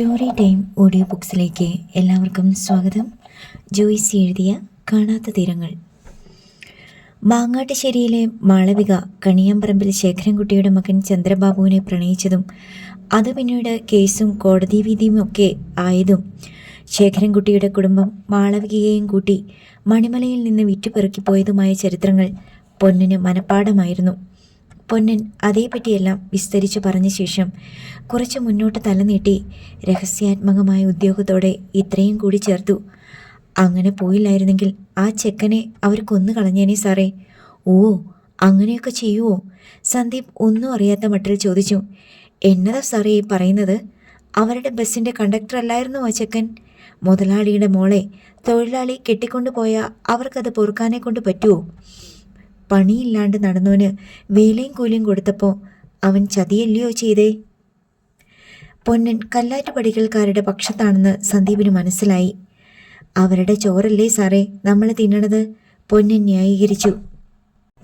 Story time audio ബുക്സിലേക്ക് എല്ലാവർക്കും സ്വാഗതം. ജോയ്സ് എഴുതിയ കാണാത്ത തീരങ്ങൾ. മാങ്ങാട്ടുശ്ശേരിയിലെ മാളവിക കണിയാമ്പറമ്പിൽ ശേഖരൻകുട്ടിയുടെ മകൻ ചന്ദ്രബാബുവിനെ പ്രണയിച്ചതും അത് പിന്നീട് കേസും കോടതി വിധിയും ഒക്കെ ആയതും ശേഖരൻകുട്ടിയുടെ കുടുംബം മാളവികയെയും കൂട്ടി മണിമലയിൽ നിന്ന് വിറ്റുപെറുക്കിപ്പോയതുമായ ചരിത്രങ്ങൾ പൊന്നിന് മനഃപ്പാടമായിരുന്നു. പൊന്നൻ അതേപറ്റിയെല്ലാം വിസ്തരിച്ചു പറഞ്ഞ ശേഷം കുറച്ച് മുന്നോട്ട് തലനീട്ടി രഹസ്യാത്മകമായ ഉദ്യോഗത്തോടെ ഇത്രയും കൂടി ചേർത്തു. അങ്ങനെ പോയില്ലായിരുന്നെങ്കിൽ ആ ചെക്കനെ അവർ കൊന്നു കളഞ്ഞേനെ സാറേ. ഓ, അങ്ങനെയൊക്കെ ചെയ്യുമോ? സന്ദീപ് ഒന്നും അറിയാത്ത മട്ടിൽ ചോദിച്ചു. എന്നതാ സാറേ ഈ പറയുന്നത്? അവരുടെ ബസ്സിൻ്റെ കണ്ടക്ടർ അല്ലായിരുന്നു ആ ചെക്കൻ? മുതലാളിയുടെ മോളെ തൊഴിലാളി കെട്ടിക്കൊണ്ടുപോയാൽ അവർക്കത് പൊറുക്കാനെ കൊണ്ട് പറ്റുമോ? പണിയില്ലാണ്ട് നടന്നവന് വേലയും കൂലിയും കൊടുത്തപ്പോൾ അവൻ ചതിയല്ലയോ ചെയ്തേ? പൊന്നൻ കല്ലാറ്റുപടികൾക്കാരുടെ പക്ഷത്താണെന്ന് സന്ദീപിന് മനസ്സിലായി. അവരുടെ ചോറല്ലേ സാറേ നമ്മൾ തിന്നണത്? പൊന്നൻ ന്യായീകരിച്ചു.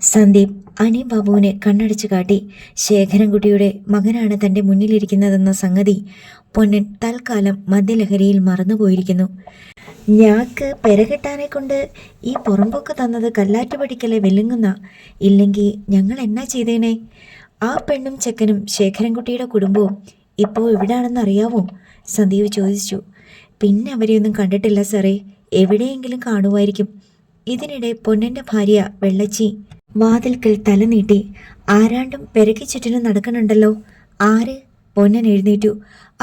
സന്ദീപ് അനി ബാബുവിനെ കണ്ണടച്ചു കാട്ടി. ശേഖരൻകുട്ടിയുടെ മകനാണ് തൻ്റെ മുന്നിലിരിക്കുന്നതെന്ന സംഗതി പൊന്നൻ തൽക്കാലം മദ്യലഹരിയിൽ മറന്നുപോയിരിക്കുന്നു. ഞാക്ക് പെരകെട്ടാനെ കൊണ്ട് ഈ പുറമ്പൊക്കെ തന്നത് കല്ലാറ്റുപടിക്കലെ വെല്ലുങ്ങുന്ന. ഇല്ലെങ്കിൽ ഞങ്ങൾ എന്നാ ചെയ്തേനെ? ആ പെണ്ണും ചെക്കനും ശേഖരൻകുട്ടിയുടെ കുടുംബവും ഇപ്പോൾ എവിടെയാണെന്ന് അറിയാവോ? സന്ദീപ് ചോദിച്ചു. പിന്നെ അവരെയൊന്നും കണ്ടിട്ടില്ല സാറേ. എവിടെയെങ്കിലും കാണുമായിരിക്കും. ഇതിനിടെ പൊന്നൻ്റെ ഭാര്യ വെള്ളച്ചി വാതിൽക്കൽ തല നീട്ടി. ആരാണ്ടും പെരക്കി ചുറ്റിനും നടക്കണുണ്ടല്ലോ. ആര്? പൊന്നൻ എഴുന്നേറ്റു.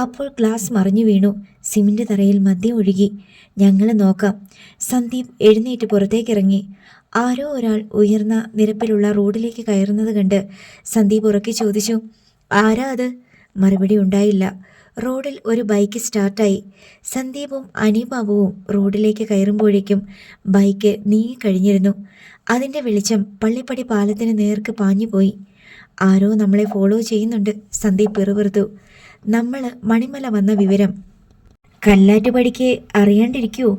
അപ്പോൾ ഗ്ലാസ് മറിഞ്ഞു വീണു. സിമന്റ് തറയിൽ മദ്യം ഒഴുകി. ഞങ്ങൾ നോക്കാം. സന്ദീപ് എഴുന്നേറ്റ് പുറത്തേക്കിറങ്ങി. ആരോ ഒരാൾ ഉയർന്ന നിരപ്പിലുള്ള റോഡിലേക്ക് കയറുന്നത് കണ്ട് സന്ദീപ് ഉറക്കി ചോദിച്ചു, ആരാ അത്? മറുപടി ഉണ്ടായില്ല. റോഡിൽ ഒരു ബൈക്ക് സ്റ്റാർട്ടായി. സന്ദീപും അനിബാബുവും റോഡിലേക്ക് കയറുമ്പോഴേക്കും ബൈക്ക് നീങ്ങിക്കഴിഞ്ഞിരുന്നു. അതിൻ്റെ വെളിച്ചം പള്ളിപ്പടി പാലത്തിന് നേർക്ക് പാഞ്ഞുപോയി. ആരോ നമ്മളെ ഫോളോ ചെയ്യുന്നുണ്ട്. സന്ദീപ് പിറുപിറുത്തു. നമ്മൾ മണിമല വന്ന വിവരം കല്ലാറ്റുപടിക്ക് അറിയാണ്ടിരിക്കുവോ?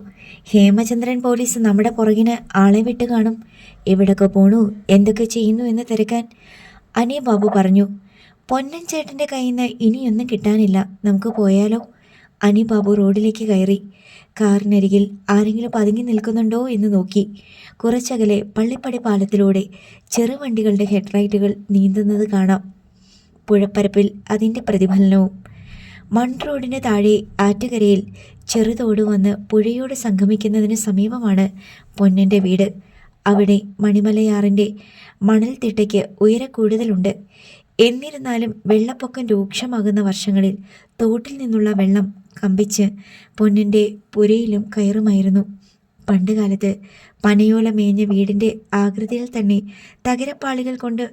ഹേമചന്ദ്രൻ പോലീസ് നമ്മുടെ പുറകിന് ആളെ വിട്ട് കാണും. എവിടൊക്കെ പോണു, എന്തൊക്കെ ചെയ്യുന്നു എന്ന് തിരക്കാൻ. അനി ബാബു പറഞ്ഞു. പൊന്നൻ ചേട്ടൻ്റെ കയ്യിൽ നിന്ന് ഇനിയൊന്നും കിട്ടാനില്ല. നമുക്ക് പോയാലോ? അനി ബാബു റോഡിലേക്ക് കയറി. കാറിനരികിൽ ആരെങ്കിലും പതുങ്ങി നിൽക്കുന്നുണ്ടോ എന്ന് നോക്കി. കുറച്ചകലെ പള്ളിപ്പടി പാലത്തിലൂടെ ചെറുവണ്ടികളുടെ ഹെഡ്ലൈറ്റുകൾ നീന്തുന്നത് കാണാം. പുഴപ്പരപ്പിൽ അതിൻ്റെ പ്രതിഫലനവും. മൺറോഡിന് താഴെ ആറ്റുകരയിൽ ചെറുതോട് വന്ന് പുഴയോട് സംഗമിക്കുന്നതിന് സമീപമാണ് പൊന്നൻ്റെ വീട്. അവിടെ മണിമലയാറിൻ്റെ മണൽത്തിട്ടയ്ക്ക് ഉയരക്കൂടുതലുണ്ട്. എന്നിരുന്നാലും വെള്ളപ്പൊക്കം രൂക്ഷമാകുന്ന വർഷങ്ങളിൽ തോട്ടിൽ നിന്നുള്ള വെള്ളം കമ്പിച്ച് പൊന്നൻ്റെ പുരയിലും കയറുമായിരുന്നു. പണ്ടുകാലത്ത് പനയോല മേഞ്ഞ വീടിൻ്റെ ആകൃതിയിൽ തന്നെ തകരപ്പാളികൾ കൊണ്ട്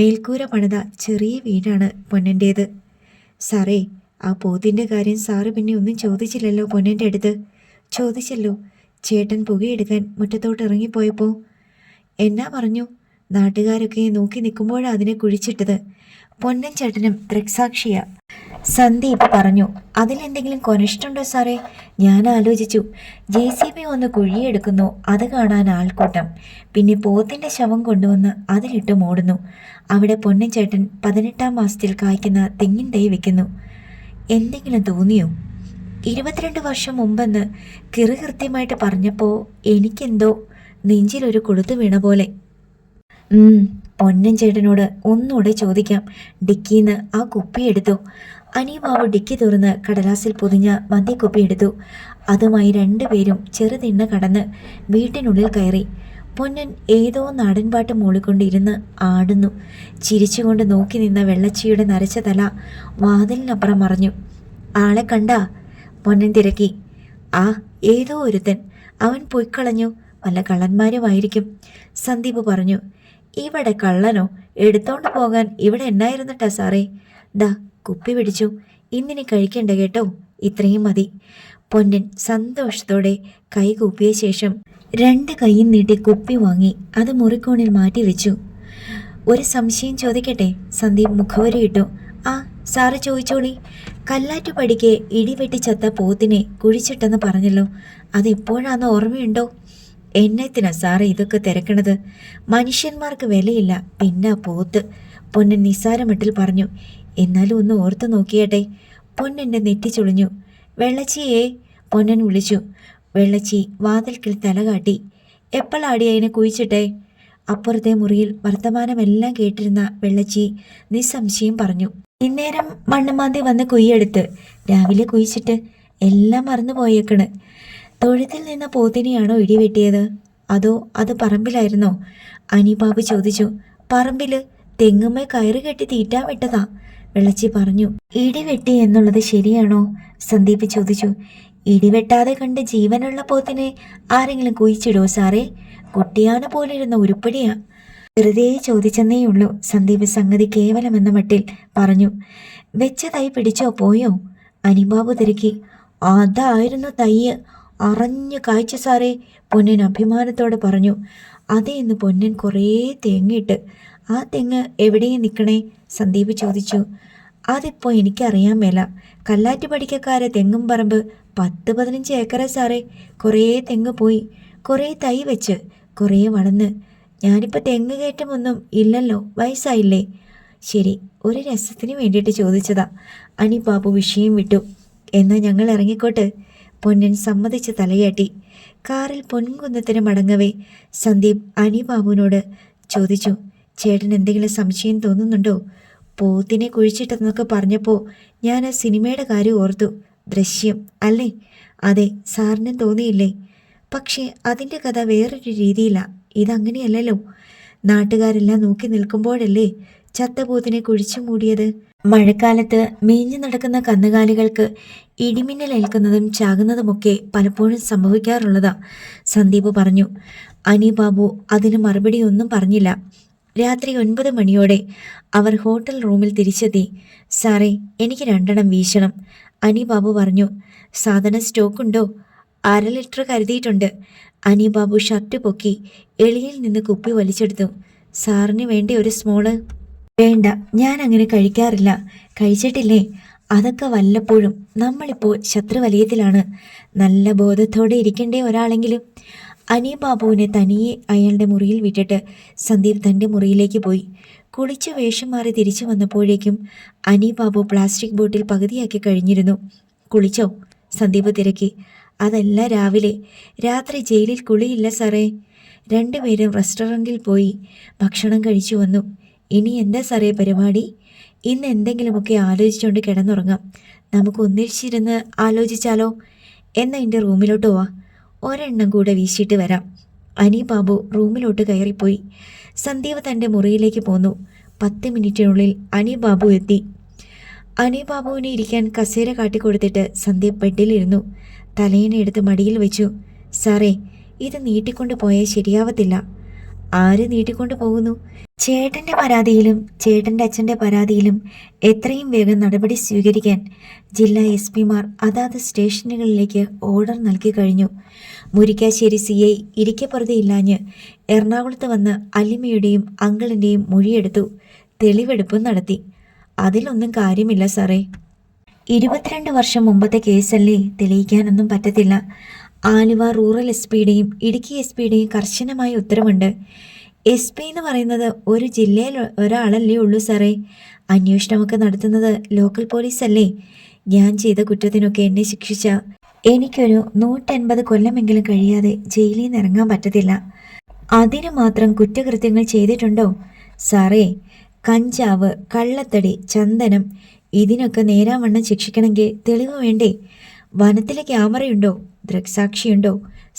മേൽക്കൂര പണിത ചെറിയ വീടാണ് പൊന്നൻ്റേത്. സാറേ, ആ പോത്തിൻ്റെ കാര്യം സാറ് പിന്നെ ഒന്നും ചോദിച്ചില്ലല്ലോ പൊന്നൻ്റെ അടുത്ത്? ചോദിച്ചല്ലോ. ചേട്ടൻ പുകയെടുക്കാൻ മുറ്റത്തോട്ട് ഇറങ്ങിപ്പോയപ്പോൾ എന്നാ പറഞ്ഞു? നാട്ടുകാരൊക്കെ നോക്കി നിൽക്കുമ്പോഴാണ് അതിനെ കുഴിച്ചിട്ടത്. പൊന്നൻ ചേട്ടനും ദൃക്സാക്ഷിയാ. സന്ദീപ് പറഞ്ഞു. അതിലെന്തെങ്കിലും കൊനിഷ്ടുണ്ടോ സാറേ? ഞാൻ ആലോചിച്ചു. JCB ഒന്ന് കുഴിയെടുക്കുന്നു, അത് കാണാൻ ആൾക്കൂട്ടം. പിന്നെ പോത്തിൻ്റെ ശവം കൊണ്ടുവന്ന് അതിലിട്ട് മൂടുന്നു. അവിടെ പൊന്നൻ ചേട്ടൻ 18-ാം മാസത്തിൽ കായ്ക്കുന്ന തെങ്ങിൻ തൈ വെക്കുന്നു. എന്തെങ്കിലും തോന്നിയോ? 22 വർഷം മുമ്പെന്ന് കൃത്യമായിട്ട് പറഞ്ഞപ്പോൾ എനിക്കെന്തോ നെഞ്ചിലൊരു കൊളുത്തു വീണ പോലെ. പൊന്നൻ ചേട്ടനോട് ഒന്നുകൂടെ ചോദിക്കാം. ഡിക്കിന്ന് ആ കുപ്പി എടുത്തു. അനിബാബു ഡിക്കി തുറന്ന് കടലാസിൽ പൊതിഞ്ഞ മദ്യക്കുപ്പി എടുത്തു. അതുമായി രണ്ടുപേരും ചെറുതിണ്ണ കടന്ന് വീട്ടിനുള്ളിൽ കയറി. പൊന്നൻ ഏതോ നാടൻപാട്ട് മൂളിക്കൊണ്ടിരുന്ന് ആടുന്നു. ചിരിച്ചുകൊണ്ട് നോക്കി നിന്ന വെള്ളച്ചിയുടെ നരച്ച തല വാതിലിനപ്പുറം മറഞ്ഞു. ആളെ കണ്ടാ? പൊന്നൻ തിരക്കി. ആ, ഏതോ ഒരുത്തൻ. അവൻ പോയിക്കളഞ്ഞു. വല്ല കള്ളന്മാരുമായിരിക്കും, സന്ദീപ് പറഞ്ഞു. ഇവിടെ കള്ളനോ? എടുത്തോണ്ട് പോകാൻ ഇവിടെ എന്നായിരുന്നിട്ടാ സാറേ? ദാ കുപ്പി പിടിച്ചു. ഇന്നിനി കഴിക്കണ്ട കേട്ടോ. ഇത്രയും മതി. പൊന്നൻ സന്തോഷത്തോടെ കൈ കൂപ്പിയ ശേഷം 2 കൈയും നീട്ടി കുപ്പി വാങ്ങി അത് മുറിക്കോണിൽ മാറ്റി വെച്ചു. ഒരു സംശയം ചോദിക്കട്ടെ? സന്ദീപ് മുഖവരിയിട്ടു. ആ, സാറ് ചോദിച്ചോളി. കല്ലാറ്റുപടിക്ക് ഇടിവെട്ടി ചത്ത പോത്തിനെ കുഴിച്ചിട്ടെന്ന് പറഞ്ഞല്ലോ, അതെപ്പോഴാന്ന് ഓർമ്മയുണ്ടോ? എന്നത്തിനാ സാറേ ഇതൊക്കെ തിരക്കണത്? മനുഷ്യന്മാർക്ക് വിലയില്ല, പിന്നെ പോത്ത്. പൊന്നൻ നിസ്സാരമട്ടിൽ പറഞ്ഞു. എന്നാലും ഒന്ന് ഓർത്തു നോക്കിയട്ടെ. പൊന്നെൻ്റെ നെറ്റി ചുളിഞ്ഞു. വെള്ളച്ചിയെ പൊന്നൻ വിളിച്ചു. വെള്ളച്ചി വാതിൽക്കിൽ തലകാട്ടി. എപ്പോഴാടി അതിനെ കുഴിച്ചിട്ടെ? അപ്പുറത്തെ മുറിയിൽ വർത്തമാനമെല്ലാം കേട്ടിരുന്ന വെള്ളച്ചി നിസ്സംശയം പറഞ്ഞു. ഇന്നേരം മണ്ണുമാന്തി വന്ന് കുയ്യെടുത്ത് രാവിലെ കുഴിച്ചിട്ട് എല്ലാം മറന്നു പോയേക്കണ്. തൊഴുത്തിൽ നിന്ന പോത്തിനെയാണോ ഇടിവെട്ടിയത്, അതോ അത് പറമ്പിലായിരുന്നോ? അനിബാബു ചോദിച്ചു. പറമ്പില് തെങ്ങുമ്മേ കയറ് കെട്ടി തീറ്റാൻ വിട്ടതാ, വെള്ളച്ചി പറഞ്ഞു. ഇടിവെട്ടി എന്നുള്ളത് ശരിയാണോ? സന്ദീപ് ചോദിച്ചു. ഇടിവെട്ടാതെ കണ്ട് ജീവനുള്ള പോത്തിനെ ആരെങ്കിലും കുഴിച്ചിടോ സാറേ? കുട്ടിയാന പോലിരുന്ന ഉരുപ്പടിയാ. വെറുതെ ചോദിച്ചെന്നേയുള്ളൂ, സന്ദീപ് സംഗതി കേവലമെന്ന മട്ടിൽ പറഞ്ഞു. വെച്ച തൈ പിടിച്ചോ പോയോ? അനിബാബു തിരക്കി. അതായിരുന്നു തയ്യ്, അറിഞ്ഞു കായ്ച്ചു സാറേ, പൊന്നൻ അഭിമാനത്തോടെ പറഞ്ഞു. അതേ ഇന്ന് പൊന്നൻ കുറേ തേങ്ങിട്ട്. ആ തെങ്ങ് എവിടെയും നിൽക്കണേ? സന്ദീപ് ചോദിച്ചു. അതിപ്പോൾ എനിക്കറിയാൻ മേല. കല്ലാറ്റുപടിക്കക്കാരെ തെങ്ങും പറമ്പ് 10-15 ഏക്കറ സാറേ. കുറേ തെങ്ങ് പോയി, കുറേ തൈ വെച്ച്, കുറേ വളർന്ന്. ഞാനിപ്പോൾ തെങ്ങ് കയറ്റമൊന്നും ഇല്ലല്ലോ, വയസ്സായില്ലേ. ശരി, ഒരു രസത്തിന് വേണ്ടിയിട്ട് ചോദിച്ചതാ. അനിബാബു വിഷയം വിട്ടു. എന്നാൽ ഞങ്ങൾ ഇറങ്ങിക്കോട്ട്, പൊന്നൻ സമ്മതിച്ച് തലയാട്ടി. കാറിൽ പൊൻകുന്നത്തിന് മടങ്ങവേ സന്ദീപ് അനിബാബുവിനോട് ചോദിച്ചു. ചേട്ടൻ എന്തെങ്കിലും സംശയം തോന്നുന്നുണ്ടോ? പോത്തിനെ കുഴിച്ചിട്ടെന്നൊക്കെ പറഞ്ഞപ്പോൾ ഞാൻ ആ സിനിമയുടെ കാര്യം ഓർത്തു. ദൃശ്യം അല്ലേ? അതെ, സാറിനും തോന്നിയില്ലേ? പക്ഷേ അതിൻ്റെ കഥ വേറൊരു രീതിയിലാണ്. ഇതങ്ങനെയല്ലല്ലോ. നാട്ടുകാരെല്ലാം നോക്കി നിൽക്കുമ്പോഴല്ലേ ചത്തപോത്തിനെ കുഴിച്ചു മൂടിയത്. മഴക്കാലത്ത് മേഞ്ഞു നടക്കുന്ന കന്നുകാലികൾക്ക് ഇടിമിന്നലേൽക്കുന്നതും ചാകുന്നതുമൊക്കെ പലപ്പോഴും സംഭവിക്കാറുള്ളതാ, സന്ദീപ് പറഞ്ഞു. അനിബാബു അതിന് മറുപടി ഒന്നും പറഞ്ഞില്ല. രാത്രി 9 മണിയോടെ അവർ ഹോട്ടൽ റൂമിൽ തിരിച്ചെത്തി. സാറേ, എനിക്ക് 2 വീശണം, അനിബാബു പറഞ്ഞു. സാധനം സ്റ്റോക്കുണ്ടോ? 1/2 ലിറ്റർ കരുതിയിട്ടുണ്ട്. അനിബാബു ഷർട്ട് പൊക്കി എളിയിൽ നിന്ന് കുപ്പി വലിച്ചെടുത്തു. സാറിന് വേണ്ടി ഒരു സ്മോള്? വേണ്ട, ഞാൻ അങ്ങനെ കഴിക്കാറില്ല. കഴിച്ചിട്ടില്ലേ? അതൊക്കെ വല്ലപ്പോഴും. നമ്മളിപ്പോൾ ശത്രുവലയത്തിലാണ്. നല്ല ബോധത്തോടെ ഇരിക്കേണ്ടേ ഒരാളെങ്കിലും. അനിബാബുവിനെ തനിയെ അയാളുടെ മുറിയിൽ വിട്ടിട്ട് സന്ദീപ് തൻ്റെ മുറിയിലേക്ക് പോയി. കുളിച്ച് വേഷം മാറി തിരിച്ചു വന്നപ്പോഴേക്കും അനിബാബു പ്ലാസ്റ്റിക് ബോട്ടിൽ പകുതിയാക്കി കഴിഞ്ഞിരുന്നു. കുളിച്ചോ? സന്ദീപ് തിരക്കി. അതല്ല രാവിലെ. രാത്രി ജയിലിൽ കുളിയില്ല സാറേ. 2 പേരും റെസ്റ്റോറൻറ്റിൽ പോയി ഭക്ഷണം കഴിച്ചു വന്നു. ഇനി എന്താ സാറേ പരിപാടി? ഇന്ന് എന്തെങ്കിലുമൊക്കെ ആലോചിച്ചുകൊണ്ട് കിടന്നുറങ്ങാം. നമുക്ക് ഒന്നിച്ചിരുന്ന് ആലോചിച്ചാലോ? എന്നാൽ എൻ്റെ റൂമിലോട്ട് പോവാ, ഒരെണ്ണം കൂടെ വീശിയിട്ട് വരാം. അനിബാബു റൂമിലോട്ട് കയറിപ്പോയി. സന്ദീപ് തൻ്റെ മുറിയിലേക്ക് പോന്നു. 10 മിനിറ്റിനുള്ളിൽ അനിബാബു എത്തി. അനിബാബുവിനെ ഇരിക്കാൻ കസേര കാട്ടിക്കൊടുത്തിട്ട് സന്ദീപ് ബെഡിലിരുന്നു. തലയിണ എടുത്ത് മടിയിൽ വെച്ചു. സാറേ, ഇത് നീട്ടിക്കൊണ്ട് പോയാൽ ശരിയാവത്തില്ല. ആര് നീട്ടിക്കൊണ്ട് പോകുന്നു? ചേട്ടൻ്റെ പരാതിയിലും ചേട്ടൻ്റെ അച്ഛൻ്റെ പരാതിയിലും എത്രയും വേഗം നടപടി സ്വീകരിക്കാൻ ജില്ലാ SP-മാർ അതാത് സ്റ്റേഷനുകളിലേക്ക് ഓർഡർ നൽകി കഴിഞ്ഞു. മുരിക്കാശ്ശേരി CI ഇരിക്കപ്പുറത്തെ ഇല്ലാഞ്ഞ് എറണാകുളത്ത് വന്ന് അലിമയുടെയും അങ്കിളിൻ്റെയും മൊഴിയെടുത്തു. തെളിവെടുപ്പും നടത്തി. അതിലൊന്നും കാര്യമില്ല സാറേ. 22 വർഷം മുമ്പത്തെ കേസല്ലേ, തെളിയിക്കാനൊന്നും പറ്റത്തില്ല. ആലുവ റൂറൽ SP-യുടെയും ഇടുക്കി SP-യുടെയും കർശനമായ ഉത്തരവുണ്ട്. SP എന്ന് പറയുന്നത് ഒരു ജില്ലയിൽ ഒരാളല്ലേ ഉള്ളൂ സാറേ. അന്വേഷണമൊക്കെ നടത്തുന്നത് ലോക്കൽ പോലീസല്ലേ. ഞാൻ ചെയ്ത കുറ്റത്തിനൊക്കെ എന്നെ ശിക്ഷിച്ച എനിക്കൊരു 150 കൊല്ലമെങ്കിലും കഴിയാതെ ജയിലിൽ നിന്ന് ഇറങ്ങാൻ പറ്റത്തില്ല. അതിനു മാത്രം കുറ്റകൃത്യങ്ങൾ ചെയ്തിട്ടുണ്ടോ സാറേ? കഞ്ചാവ്, കള്ളത്തടി, ചന്ദനം, ഇതിനൊക്കെ നേരാവണ്ണം ശിക്ഷിക്കണമെങ്കിൽ തെളിവ് വേണ്ടേ? വനത്തിലെ ക്യാമറയുണ്ടോ? ദൃക്സാക്ഷിയുണ്ടോ?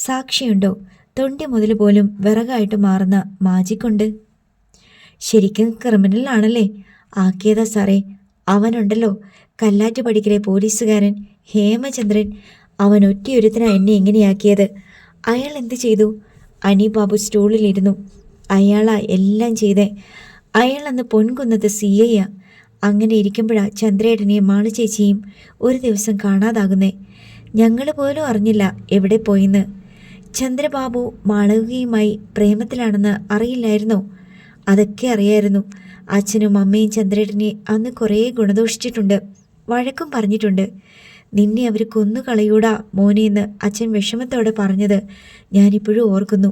സാക്ഷിയുണ്ടോ? തൊണ്ടി മുതൽ പോലും വിറകായിട്ട് മാറുന്ന മാജിക്കുണ്ട്. ശരിക്കും ക്രിമിനൽ ആണല്ലേ? ആക്കിയതാ സാറേ. അവനുണ്ടല്ലോ, കല്ലാറ്റുപടിക്കലെ പോലീസുകാരൻ ഹേമചന്ദ്രൻ. അവൻ ഒറ്റയൊരുത്തനാ എന്നെ എങ്ങനെയാക്കിയത്. അയാൾ എന്ത് ചെയ്തു? അനിബാബു സ്റ്റൂളിലിരുന്നു. അയാളാ എല്ലാം ചെയ്തേ. അയാൾ അന്ന് പൊൻകുന്നത്ത് CI-യാ. അങ്ങനെ ഇരിക്കുമ്പോഴാണ് ചന്ദ്രേട്ടനെയും മാളുചേച്ചിയും ഒരു ദിവസം കാണാതാകുന്നേ. ഞങ്ങൾ പോലും അറിഞ്ഞില്ല എവിടെ പോയിന്ന്. ചന്ദ്രബാബു മാളവികയുമായി പ്രേമത്തിലാണെന്ന് അറിയില്ലായിരുന്നോ? അതൊക്കെ അറിയായിരുന്നു. അച്ഛനും അമ്മയും ചന്ദ്രേട്ടനെ അന്ന് കുറേ ഗുണദോഷിച്ചിട്ടുണ്ട്, വഴക്കും പറഞ്ഞിട്ടുണ്ട്. നിന്നെ അവർ കൊന്നുകളയൂടാ മോനെന്ന് അച്ഛൻ വിഷമത്തോടെ പറഞ്ഞത് ഞാനിപ്പോഴും ഓർക്കുന്നു.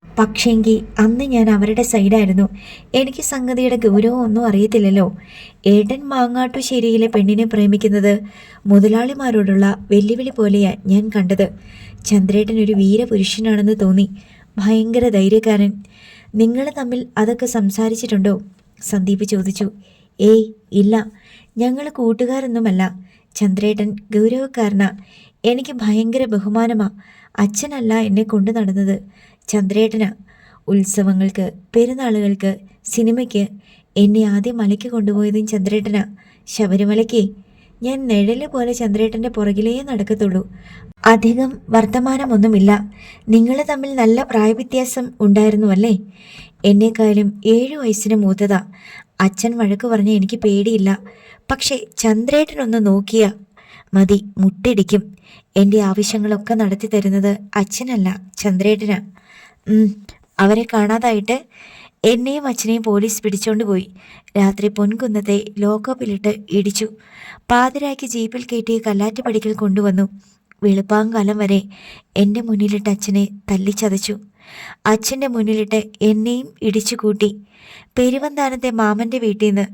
പക്ഷേങ്കിൽ അന്ന് ഞാൻ അവരുടെ സൈഡായിരുന്നു. എനിക്ക് സംഗതിയുടെ ഗൗരവം ഒന്നും അറിയത്തില്ലല്ലോ. ഏട്ടൻ മാങ്ങാട്ടുശ്ശേരിയിലെ പെണ്ണിനെ പ്രേമിക്കുന്നത് മുതലാളിമാരോടുള്ള വെല്ലുവിളി പോലെയാണ് ഞാൻ കണ്ടത്. ചന്ദ്രേട്ടൻ ഒരു വീരപുരുഷനാണെന്ന് തോന്നി. ഭയങ്കര ധൈര്യക്കാരൻ. നിങ്ങൾ തമ്മിൽ അതൊക്കെ സംസാരിച്ചിട്ടുണ്ടോ? സന്ദീപ് ചോദിച്ചു. ഏയ് ഇല്ല, ഞങ്ങൾ കൂട്ടുകാരൊന്നുമല്ല. ചന്ദ്രേട്ടൻ ഗൗരവക്കാരനാ. എനിക്ക് ഭയങ്കര ബഹുമാനമാ. അച്ഛനല്ല എന്നെ കൊണ്ടു നടന്നത്, ചന്ദ്രേട്ടനാ. ഉത്സവങ്ങൾക്ക്, പെരുന്നാളുകൾക്ക്, സിനിമയ്ക്ക് എന്നെ ആദ്യം മലയ്ക്ക് കൊണ്ടുപോയതും ചന്ദ്രേട്ടനാ. ശബരിമലയ്ക്ക് ഞാൻ നിഴല് പോലെ ചന്ദ്രേട്ടൻ്റെ പുറകിലേ നടക്കത്തുള്ളൂ. അധികം വർത്തമാനമൊന്നുമില്ല. നിങ്ങൾ തമ്മിൽ നല്ല പ്രായവ്യത്യാസം ഉണ്ടായിരുന്നുവല്ലേ? എന്നെക്കാളും 7 വയസ്സിന് മൂത്തതാ. അച്ഛൻ വഴക്ക് പറഞ്ഞ എനിക്ക് പേടിയില്ല. പക്ഷേ ചന്ദ്രേട്ടനൊന്ന് നോക്കിയാ മതി, മുട്ടിടിക്കും. എൻ്റെ ആവശ്യങ്ങളൊക്കെ നടത്തി തരുന്നത് അച്ഛനല്ല, ചന്ദ്രേട്ടനാ. അവരെ കാണാതായിട്ട് എന്നെയും അച്ഛനെയും പോലീസ് പിടിച്ചോണ്ട് പോയി. രാത്രി പൊൻകുന്നത്തെ ലോക്കപ്പിലിട്ട് ഇടിച്ചു. പാതിരായ്ക്ക് ജീപ്പിൽ കയറ്റി കല്ലാറ്റുപടിക്കൽ കൊണ്ടുവന്നു. വെളുപ്പാങ്കാലം വരെ എൻ്റെ മുന്നിലിട്ട് അച്ഛനെ തല്ലിച്ചതച്ചു. അച്ഛൻ്റെ മുന്നിലിട്ട് എന്നെയും ഇടിച്ചു കൂട്ടി. പെരുവന്താനത്തെ മാമൻ്റെ വീട്ടിൽ നിന്ന്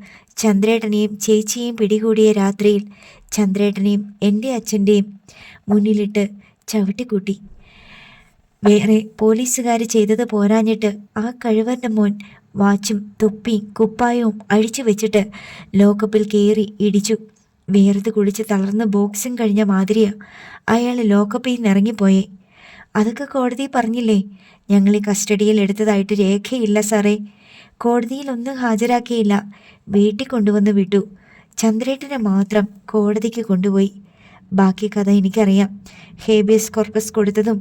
ചന്ദ്രേട്ടനെയും ചേച്ചിയെയും പിടികൂടിയ രാത്രിയിൽ ചന്ദ്രേട്ടനെയും എൻ്റെ അച്ഛൻ്റെയും മുന്നിലിട്ട് ചവിട്ടിക്കൂട്ടി. വേറെ പോലീസുകാർ ചെയ്തത് പോരാഞ്ഞിട്ട് ആ കഴിവൻ്റെ മോൻ വാച്ചും തൊപ്പിയും കുപ്പായവും അഴിച്ചു വെച്ചിട്ട് ലോക്കപ്പിൽ കയറി ഇടിച്ചു. വേർത് കുളിച്ച് തളർന്ന് ബോക്സിങ് കഴിഞ്ഞ മാതിരിയാ അയാൾ ലോക്കപ്പിൽ നിന്ന് ഇറങ്ങിപ്പോയേ. അതൊക്കെ കോടതി പറഞ്ഞില്ലേ? ഞങ്ങളെ കസ്റ്റഡിയിൽ എടുത്തതായിട്ട് രേഖയില്ല സാറേ. കോടതിയിൽ ഒന്നും ഹാജരാക്കിയില്ല. വീട്ടിൽ കൊണ്ടുവന്ന് വിട്ടു. ചന്ദ്രേട്ടനെ മാത്രം കോടതിക്ക് കൊണ്ടുപോയി. ബാക്കി കഥ എനിക്കറിയാം. ഹേബിയസ് കോർപ്പസ് കൊടുത്തതും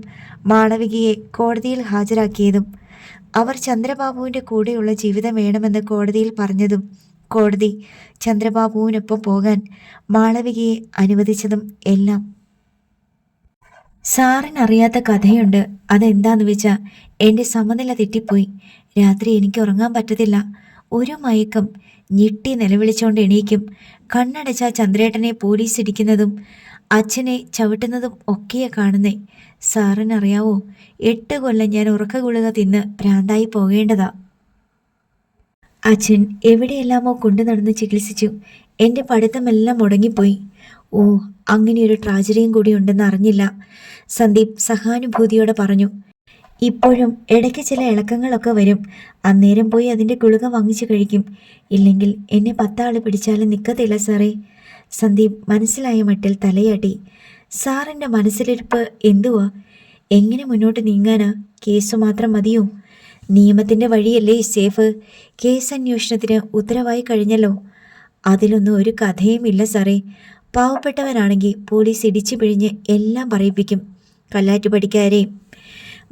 മാളവികയെ കോടതിയിൽ ഹാജരാക്കിയതും അവർ ചന്ദ്രബാബുവിൻ്റെ കൂടെയുള്ള ജീവിതം വേണമെന്ന് കോടതിയിൽ പറഞ്ഞതും കോടതി ചന്ദ്രബാബുവിനൊപ്പം പോകാൻ മാളവികയെ അനുവദിച്ചതും എല്ലാം. സാറിനറിയാത്ത കഥയുണ്ട്. അതെന്താന്ന് വെച്ചാൽ എൻ്റെ സമനില തെറ്റിപ്പോയി. രാത്രി എനിക്ക് ഉറങ്ങാൻ പറ്റത്തില്ല. ഒരു മയക്കം. ഞെട്ടി നിലവിളിച്ചുകൊണ്ട് എണീക്കും. കണ്ണടച്ച ചന്ദ്രേട്ടനെ പോലീസ് ഇടിക്കുന്നതും അച്ഛനെ ചവിട്ടുന്നതും ഒക്കെയാ കാണുന്നേ. സാറിനറിയാവോ, 8 കൊല്ലം ഞാൻ ഉറക്ക ഗുളിക തിന്ന് ഭ്രാന്തായി പോകേണ്ടതാ. അച്ഛൻ എവിടെയെല്ലാമോ കൊണ്ടു നടന്ന് ചികിത്സിച്ചു. എൻ്റെ പഠിത്തമെല്ലാം മുടങ്ങിപ്പോയി. ഓ, അങ്ങനെയൊരു ട്രാജഡിയും കൂടി ഉണ്ടെന്ന് അറിഞ്ഞില്ല, സന്ദീപ് സഹാനുഭൂതിയോടെ പറഞ്ഞു. ഇപ്പോഴും ഇടയ്ക്ക് ചില ഇളക്കങ്ങളൊക്കെ വരും. അന്നേരം പോയി അതിൻ്റെ ഗുളിക വാങ്ങിച്ചു കഴിക്കും. ഇല്ലെങ്കിൽ എന്നെ 10 ആൾ പിടിച്ചാലും നിൽക്കത്തില്ല സാറേ. സന്ദീപ് മനസ്സിലായ മട്ടിൽ തലയാട്ടി. സാറിൻ്റെ മനസ്സിലിരിപ്പ് എന്തുവാ? എങ്ങനെ മുന്നോട്ട് നീങ്ങാനാ? കേസ് മാത്രം മതിയോ? നിയമത്തിൻ്റെ വഴിയല്ലേ സേഫ്? കേസ് അന്വേഷണത്തിന് ഉത്തരവായി കഴിഞ്ഞല്ലോ. അതിലൊന്നും ഒരു കഥയുമില്ല സാറേ. പാവപ്പെട്ടവനാണെങ്കിൽ പോലീസ് ഇടിച്ചു പിഴിഞ്ഞ് എല്ലാം പറയിപ്പിക്കും. കല്ലാറ്റുപടിക്കാരെയും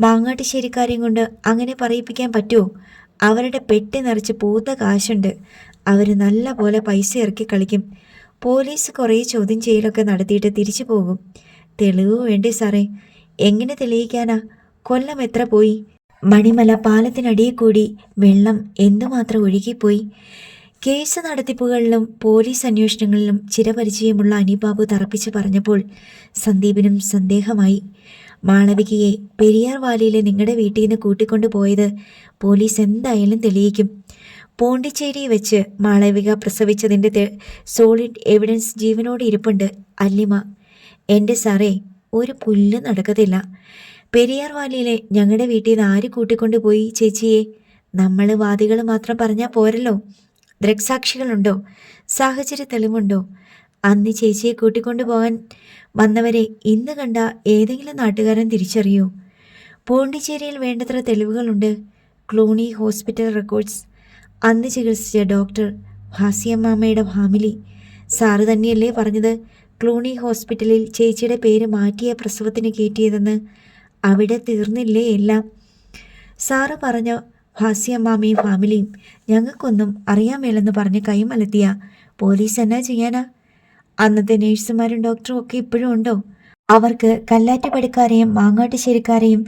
മാങ്ങാട്ടുശ്ശേരിക്കാരെയും കൊണ്ട് അങ്ങനെ പറയിപ്പിക്കാൻ പറ്റുമോ? അവരുടെ പെട്ടി നിറച്ച് പൂത്ത കാശുണ്ട്. അവർ നല്ല പോലെ പൈസ ഇറക്കി കളിക്കും. പോലീസ് കുറേ ചോദ്യം ചെയ്യലൊക്കെ നടത്തിയിട്ട് തിരിച്ചു പോകും. തെളിവ് വേണ്ടേ സാറേ? എങ്ങനെ തെളിയിക്കാനാ? കൊല്ലം എത്ര പോയി? മണിമല പാലത്തിനടിയിൽ കൂടി വെള്ളം എന്തുമാത്രം ഒഴുകിപ്പോയി. കേസ് നടത്തിപ്പുകളിലും പോലീസ് അന്വേഷണങ്ങളിലും ചിരപരിചയമുള്ള അനിബാബു തറപ്പിച്ച് പറഞ്ഞപ്പോൾ സന്ദീപിനും സന്ദേഹമായി. മാളവികയെ പെരിയാർ വാലിയിലെ നിങ്ങളുടെ വീട്ടിൽ നിന്ന് കൂട്ടിക്കൊണ്ടു പോയത് പോലീസ് എന്തായാലും തെളിയിക്കും. പോണ്ടിച്ചേരി വെച്ച് മാളവിക പ്രസവിച്ചതിൻ്റെ സോളിഡ് എവിഡൻസ് ജീവനോട് ഇരിപ്പുണ്ട്. അല്ലിമ, എൻ്റെ സാറേ, ഒരു പുല്ല് നടക്കത്തില്ല. പെരിയാർ വാലിയിലെ ഞങ്ങളുടെ വീട്ടിൽ നിന്ന് ആര് കൂട്ടിക്കൊണ്ടുപോയി ചേച്ചിയെ? നമ്മൾ വാദികൾ മാത്രം പറഞ്ഞാൽ പോരല്ലോ. ദൃക്സാക്ഷികളുണ്ടോ? സാഹചര്യ തെളിവുണ്ടോ? അന്ന് ചേച്ചിയെ കൂട്ടിക്കൊണ്ടു പോകാൻ വന്നവരെ ഇന്ന് കണ്ട ഏതെങ്കിലും നാട്ടുകാരൻ തിരിച്ചറിയോ? പോണ്ടിച്ചേരിയിൽ വേണ്ടത്ര തെളിവുകളുണ്ട്. ക്ലൂണി ഹോസ്പിറ്റൽ റെക്കോർഡ്സ്, അന്ന് ചികിത്സിച്ച ഡോക്ടർ, ഭാസിയമ്മാമ്മയുടെ ഫാമിലി. സാറ് തന്നെയല്ലേ പറഞ്ഞത് ക്ലൂണി ഹോസ്പിറ്റലിൽ ചേച്ചിയുടെ പേര് മാറ്റിയ പ്രസവത്തിന് കയറ്റിയതെന്ന്? അവിടെ തീർന്നില്ലേ എല്ലാം? സാറ് പറഞ്ഞ ഭാസിയമ്മാമ്മയും ഫാമിലിയും ഞങ്ങൾക്കൊന്നും അറിയാൻ മേലെന്ന് പറഞ്ഞ് കൈമലത്തിയ പോലീസ് എന്നാ ചെയ്യാനാ? അന്നത്തെ നേഴ്സുമാരും ഡോക്ടറും ഒക്കെ ഇപ്പോഴും ഉണ്ടോ? അവർക്ക് കല്ലാറ്റുപടിക്കാരെയും മാങ്ങാട്ടുശ്ശേരിക്കാരെയും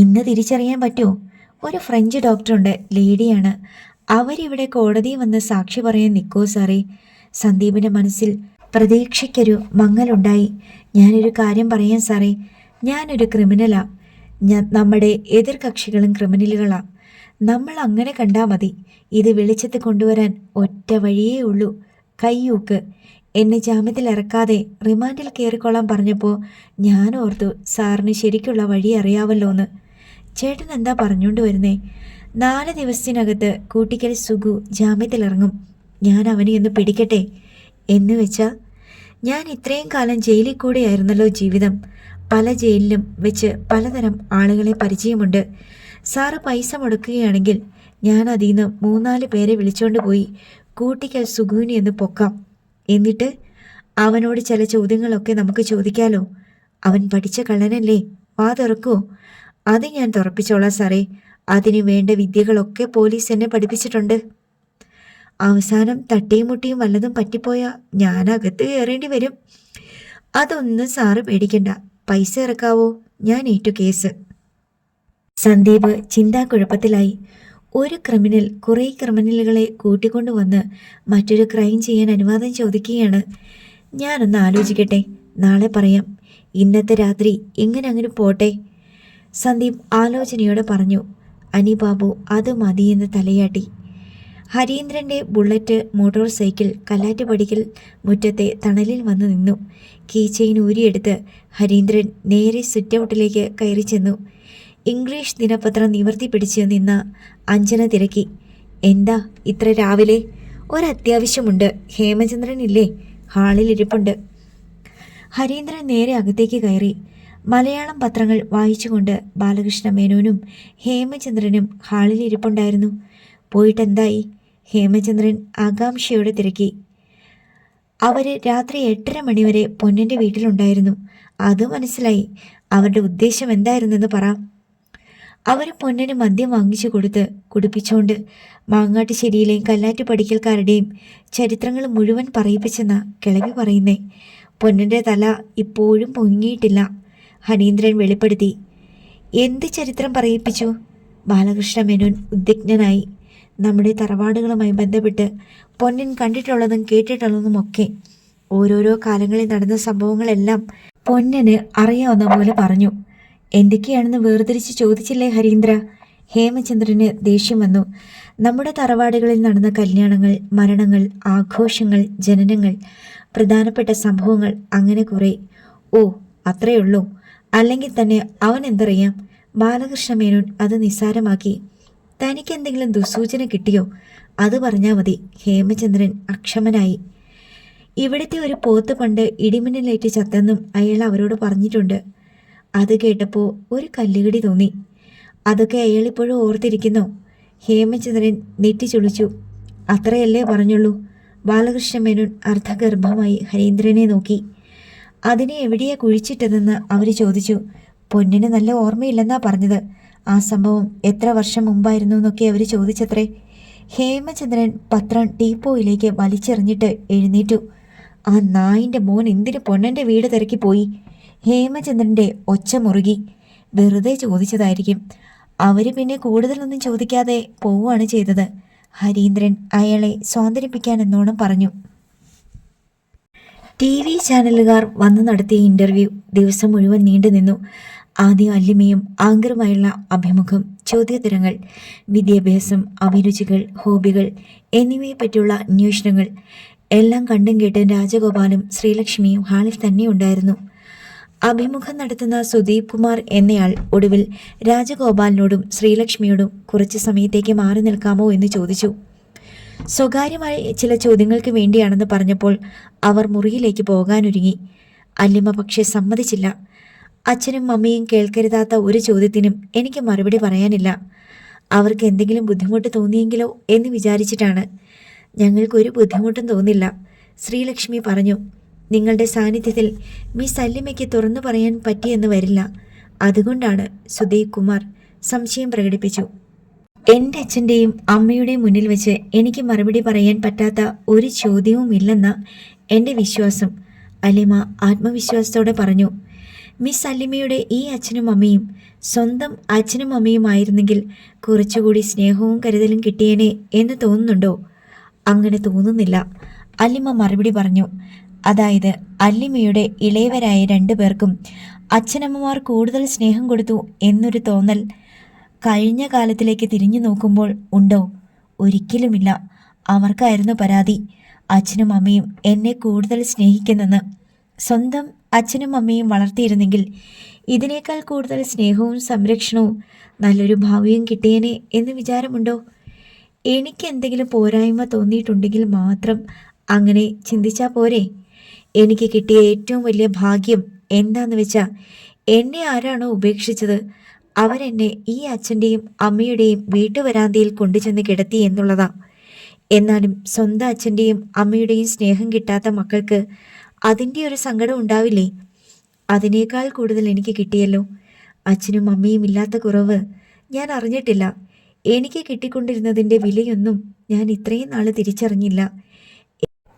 ഇന്ന് തിരിച്ചറിയാൻ പറ്റുമോ? ഒരു ഫ്രഞ്ച് ഡോക്ടറുണ്ട്, ലേഡിയാണ്. അവരിവിടെ കോടതിയിൽ വന്ന് സാക്ഷി പറയാൻ നിൽക്കോ സാറേ? സന്ദീപിൻ്റെ മനസ്സിൽ പ്രതീക്ഷയ്ക്കൊരു മങ്ങലുണ്ടായി. ഞാനൊരു കാര്യം പറയാം സാറേ, ഞാനൊരു ക്രിമിനലാ. നമ്മുടെ എതിർ കക്ഷികളും ക്രിമിനലുകളാ. നമ്മൾ അങ്ങനെ കണ്ടാൽ മതി. ഇത് വെളിച്ചത്ത് കൊണ്ടുവരാൻ ഒറ്റ വഴിയേ ഉള്ളൂ, കയ്യൂക്ക്. എന്നെ ജാമ്യത്തിൽ ഇറക്കാതെ റിമാൻഡിൽ കയറിക്കൊള്ളാൻ പറഞ്ഞപ്പോൾ ഞാൻ ഓർത്തു സാറിന് ശരിക്കുള്ള വഴി അറിയാവല്ലോന്ന്. ചേട്ടൻ എന്താ പറഞ്ഞുകൊണ്ട് വരുന്നേ? 4 ദിവസത്തിനകത്ത് കൂട്ടിക്കൽ സുഗു ജാമ്യത്തിലിറങ്ങും. ഞാൻ അവനെ ഒന്ന് പിടിക്കട്ടെ എന്ന് വെച്ചാൽ ഞാൻ ഇത്രയും കാലം ജയിലിൽ കൂടെയായിരുന്നല്ലോ ജീവിതം. പല ജയിലിലും വെച്ച് പലതരം ആളുകളെ പരിചയമുണ്ട്. സാറ് പൈസ മുടക്കുകയാണെങ്കിൽ ഞാൻ അതിൽ നിന്ന് 3-4 പേരെ വിളിച്ചോണ്ട് പോയി കൂട്ടിക്കൽ സുഗുവിനെ എന്ന് പൊക്കാം. എന്നിട്ട് അവനോട് ചില ചോദ്യങ്ങളൊക്കെ നമുക്ക് ചോദിക്കാലോ. അവൻ പഠിച്ച കള്ളനല്ലേ, വാ തുറക്കുമോ? അത് ഞാൻ തുറപ്പിച്ചോളാം സാറേ. അതിന് വേണ്ട വിദ്യകളൊക്കെ പോലീസ് എന്നെ പഠിപ്പിച്ചിട്ടുണ്ട്. അവസാനം തട്ടിയും മുട്ടിയും വല്ലതും പറ്റിപ്പോയാൽ ഞാൻ അകത്ത് കയറേണ്ടി വരും. അതൊന്നും സാറ് പേടിക്കണ്ട. പൈസ ഇറക്കാവോ? ഞാൻ ഏറ്റു കേസ്. സന്ദീപ് ചിന്താക്കുഴപ്പത്തിലായി. ഒരു ക്രിമിനൽ കുറേ ക്രിമിനലുകളെ കൂട്ടിക്കൊണ്ടുവന്ന് മറ്റൊരു ക്രൈം ചെയ്യാൻ അനുവാദം ചോദിക്കുകയാണ്. ഞാനൊന്ന് ആലോചിക്കട്ടെ, നാളെ പറയാം. ഇന്നത്തെ രാത്രി ഇങ്ങനെ അങ്ങനെ പോട്ടെ. സന്ദീപ് ആലോചനയോടെ പറഞ്ഞു. അനിബാബു അത് മതിയെന്ന് തലയാട്ടി. ഹരീന്ദ്രൻ്റെ ബുള്ളറ്റ് മോട്ടോർ സൈക്കിൾ കല്ലാറ്റുപടിക്കൽ മുറ്റത്തെ തണലിൽ വന്നു നിന്നു. കീ ചെയിൻ ഊരിയെടുത്ത് ഹരീന്ദ്രൻ നേരെ സിറ്റൗട്ടിലേക്ക് കയറി ചെന്നു. ഇംഗ്ലീഷ് ദിനപത്രം നിവർത്തി പിടിച്ച് നിന്ന അഞ്ജന തിരക്കി. എന്താ ഇത്ര രാവിലെ? ഒരത്യാവശ്യമുണ്ട്. ഹേമചന്ദ്രൻ ഇല്ലേ? ഹാളിൽ ഇരിപ്പുണ്ട്. ഹരീന്ദ്രൻ നേരെ അകത്തേക്ക് കയറി. മലയാളം പത്രങ്ങൾ വായിച്ചുകൊണ്ട് ബാലകൃഷ്ണ മേനോനും ഹേമചന്ദ്രനും ഹാളിൽ ഇരിപ്പുണ്ടായിരുന്നു. പോയിട്ടെന്തായി? ഹേമചന്ദ്രൻ ആകാംക്ഷയോടെ തിരക്കി. അവർ രാത്രി 8:30 മണിവരെ പൊന്നൻ്റെ വീട്ടിലുണ്ടായിരുന്നു. അത് മനസ്സിലായി. അവരുടെ ഉദ്ദേശം എന്തായിരുന്നെന്ന് പറ. അവർ പൊന്നന് മദ്യം വാങ്ങിച്ചു കൊടുത്ത് കുടിപ്പിച്ചുകൊണ്ട് മാങ്ങാട്ടുശ്ശേരിയിലെയും കല്ലാറ്റുപടിക്കൽക്കാരുടെയും ചരിത്രങ്ങൾ മുഴുവൻ പറയിപ്പിച്ചെന്ന കിളവി പറയുന്നേ. പൊന്നൻ്റെ തല ഇപ്പോഴും പൊങ്ങിയിട്ടില്ല. ഹരീന്ദ്രൻ വെളിപ്പെടുത്തി. എന്ത് ചരിത്രം പറയിപ്പിച്ചു? ബാലകൃഷ്ണ മേനോൻ ഉദ്വിഗ്നനായി. നമ്മുടെ തറവാടുകളുമായി ബന്ധപ്പെട്ട് പൊന്നൻ കണ്ടിട്ടുള്ളതും കേട്ടിട്ടുള്ളതുമൊക്കെ ഓരോരോ കാലങ്ങളിൽ നടന്ന സംഭവങ്ങളെല്ലാം പൊന്നന് അറിയാവുന്ന പോലെ പറഞ്ഞു. എന്തൊക്കെയാണെന്ന് വേർതിരിച്ച് ചോദിച്ചില്ലേ ഹരീന്ദ്ര? ഹേമചന്ദ്രന് ദേഷ്യം വന്നു. നമ്മുടെ തറവാടുകളിൽ നടന്ന കല്യാണങ്ങൾ, മരണങ്ങൾ, ആഘോഷങ്ങൾ, ജനനങ്ങൾ, പ്രധാനപ്പെട്ട സംഭവങ്ങൾ, അങ്ങനെ കുറേ. ഓ, അത്രയുള്ളൂ? അല്ലെങ്കിൽ തന്നെ അവൻ എന്തറിയാം? ബാലകൃഷ്ണ മേനോൻ അത് നിസ്സാരമാക്കി. തനിക്കെന്തെങ്കിലും ദുസൂചന കിട്ടിയോ? അത് പറഞ്ഞാൽ മതി. ഹേമചന്ദ്രൻ അക്ഷമനായി. ഇവിടുത്തെ ഒരു പോത്ത് പണ്ട് ഇടിമിന്നലേറ്റ് ചത്തെന്നും അയാൾ അവരോട് പറഞ്ഞിട്ടുണ്ട്. അത് കേട്ടപ്പോൾ ഒരു കല്ലുകടി തോന്നി. അതൊക്കെ അയാളിപ്പോഴും ഓർത്തിരിക്കുന്നോ? ഹേമചന്ദ്രൻ നെറ്റി ചുളിച്ചു. അത്രയല്ലേ പറഞ്ഞുള്ളൂ? ബാലകൃഷ്ണ മേനോൻ അർദ്ധഗർഭമായി ഹരീന്ദ്രനെ നോക്കി. അതിനെ എവിടെയാ കുഴിച്ചിട്ടതെന്ന് അവർ ചോദിച്ചു. പൊന്നിന് നല്ല ഓർമ്മയില്ലെന്നാ പറഞ്ഞത്. ആ സംഭവം എത്ര വർഷം മുമ്പായിരുന്നു എന്നൊക്കെ അവർ ചോദിച്ചത്രേ. ഹേമചന്ദ്രൻ പത്രം ടീപ്പോയിലേക്ക് വലിച്ചെറിഞ്ഞിട്ട് എഴുന്നേറ്റു. ആ നായിൻ്റെ മോൻ എന്തിന് പൊന്നൻ്റെ വീട് തിരക്കി പോയി? ഹേമചന്ദ്രൻ്റെ ഒച്ച മുറുകി. വെറുതെ ചോദിച്ചതായിരിക്കും. അവർ പിന്നെ കൂടുതലൊന്നും ചോദിക്കാതെ പോവുകയാണ് ചെയ്തത്. ഹരീന്ദ്രൻ അയാളെ സ്വാതന്ത്ര്യപ്പിക്കാനെന്നോണം പറഞ്ഞു. TV ചാനലുകാർ വന്നു നടത്തിയ ഇൻ്റർവ്യൂ ദിവസം മുഴുവൻ നീണ്ടു നിന്നു. ആദ്യം അല്ലിമയും ആങ്കറുമായുള്ള അഭിമുഖം, ചോദ്യോത്തരങ്ങൾ, വിദ്യാഭ്യാസം, അഭിരുചികൾ, ഹോബികൾ എന്നിവയെപ്പറ്റിയുള്ള അന്വേഷണങ്ങൾ എല്ലാം കണ്ടും കേട്ടും രാജഗോപാലും ശ്രീലക്ഷ്മിയും ഹാളിൽ തന്നെ ഉണ്ടായിരുന്നു. അഭിമുഖം നടത്തുന്ന സുദീപ് കുമാർ എന്നയാൾ ഒടുവിൽ രാജഗോപാലിനോടും ശ്രീലക്ഷ്മിയോടും കുറച്ച് സമയത്തേക്ക് മാറി നിൽക്കാമോ എന്ന് ചോദിച്ചു. സ്വകാര്യമായ ചില ചോദ്യങ്ങൾക്ക് വേണ്ടിയാണെന്ന് പറഞ്ഞപ്പോൾ അവർ മുറിയിലേക്ക് പോകാനൊരുങ്ങി. അല്ലിമ പക്ഷെ സമ്മതിച്ചില്ല. അച്ഛനും അമ്മയും കേൾക്കരുതാത്ത ഒരു ചോദ്യത്തിനും എനിക്ക് മറുപടി പറയാനില്ല. അവർക്ക് എന്തെങ്കിലും ബുദ്ധിമുട്ട് തോന്നിയെങ്കിലോ എന്ന് വിചാരിച്ചിട്ടാണ്. ഞങ്ങൾക്കൊരു ബുദ്ധിമുട്ടും തോന്നില്ല, ശ്രീലക്ഷ്മി പറഞ്ഞു. നിങ്ങളുടെ സാന്നിധ്യത്തിൽ മിസ് അല്ലിമയ്ക്ക് തുറന്നു പറയാൻ പറ്റിയെന്ന് വരില്ല. അതുകൊണ്ടാണ്. സുദീപ് കുമാർ സംശയം പ്രകടിപ്പിച്ചു. എൻ്റെ അച്ഛൻ്റെയും അമ്മയുടെയും മുന്നിൽ വെച്ച് എനിക്ക് മറുപടി പറയാൻ പറ്റാത്ത ഒരു ചോദ്യവും ഇല്ലെന്ന എൻ്റെ വിശ്വാസം, അല്ലിമ ആത്മവിശ്വാസത്തോടെ പറഞ്ഞു. മിസ് അല്ലിമയുടെ ഈ അച്ഛനും അമ്മയും സ്വന്തം അച്ഛനും അമ്മയുമായിരുന്നെങ്കിൽ കുറച്ചുകൂടി സ്നേഹവും കരുതലും കിട്ടിയേനെ എന്ന് തോന്നുന്നുണ്ടോ? അങ്ങനെ തോന്നുന്നില്ല, അല്ലിമ മറുപടി പറഞ്ഞു. അതായത് അല്ലിമയുടെ ഇളയവരായ 2 പേർക്കും അച്ഛനമ്മമാർ കൂടുതൽ സ്നേഹം കൊടുത്തു എന്നൊരു തോന്നൽ കഴിഞ്ഞ കാലത്തിലേക്ക് തിരിഞ്ഞു നോക്കുമ്പോൾ ഉണ്ടോ? ഒരിക്കലുമില്ല. അവർക്കായിരുന്നു പരാതി, അച്ഛനും അമ്മയും എന്നെ കൂടുതൽ സ്നേഹിക്കുന്നെന്ന്. സ്വന്തം അച്ഛനും അമ്മയും വളർത്തിയിരുന്നെങ്കിൽ ഇതിനേക്കാൾ കൂടുതൽ സ്നേഹവും സംരക്ഷണവും നല്ലൊരു ഭാവിയും കിട്ടിയേനെ എന്ന് വിചാരമുണ്ടോ? എനിക്ക് എന്തെങ്കിലും പോരായ്മ തോന്നിയിട്ടുണ്ടെങ്കിൽ മാത്രം അങ്ങനെ ചിന്തിച്ചാൽ പോരെ? എനിക്ക് കിട്ടിയ ഏറ്റവും വലിയ ഭാഗ്യം എന്താന്ന് വെച്ചാൽ, എന്നെ ആരാണോ ഉപേക്ഷിച്ചത് അവരെന്നെ ഈ അച്ഛൻ്റെയും അമ്മയുടെയും വീട്ടുവരാന്തയിൽ കൊണ്ടുചെന്ന് കിടത്തി എന്നുള്ളതാ. എന്നാലും സ്വന്തം അച്ഛൻ്റെയും അമ്മയുടെയും സ്നേഹം കിട്ടാത്ത മക്കൾക്ക് അതിൻ്റെ ഒരു സങ്കടം ഉണ്ടാവില്ലേ? അതിനേക്കാൾ കൂടുതൽ എനിക്ക് കിട്ടിയല്ലോ. അച്ഛനും അമ്മയും ഇല്ലാത്ത കുറവ് ഞാൻ അറിഞ്ഞിട്ടില്ല. എനിക്ക് കിട്ടിക്കൊണ്ടിരുന്നതിൻ്റെ വിലയൊന്നും ഞാൻ ഇത്രയും നാൾ തിരിച്ചറിഞ്ഞില്ല.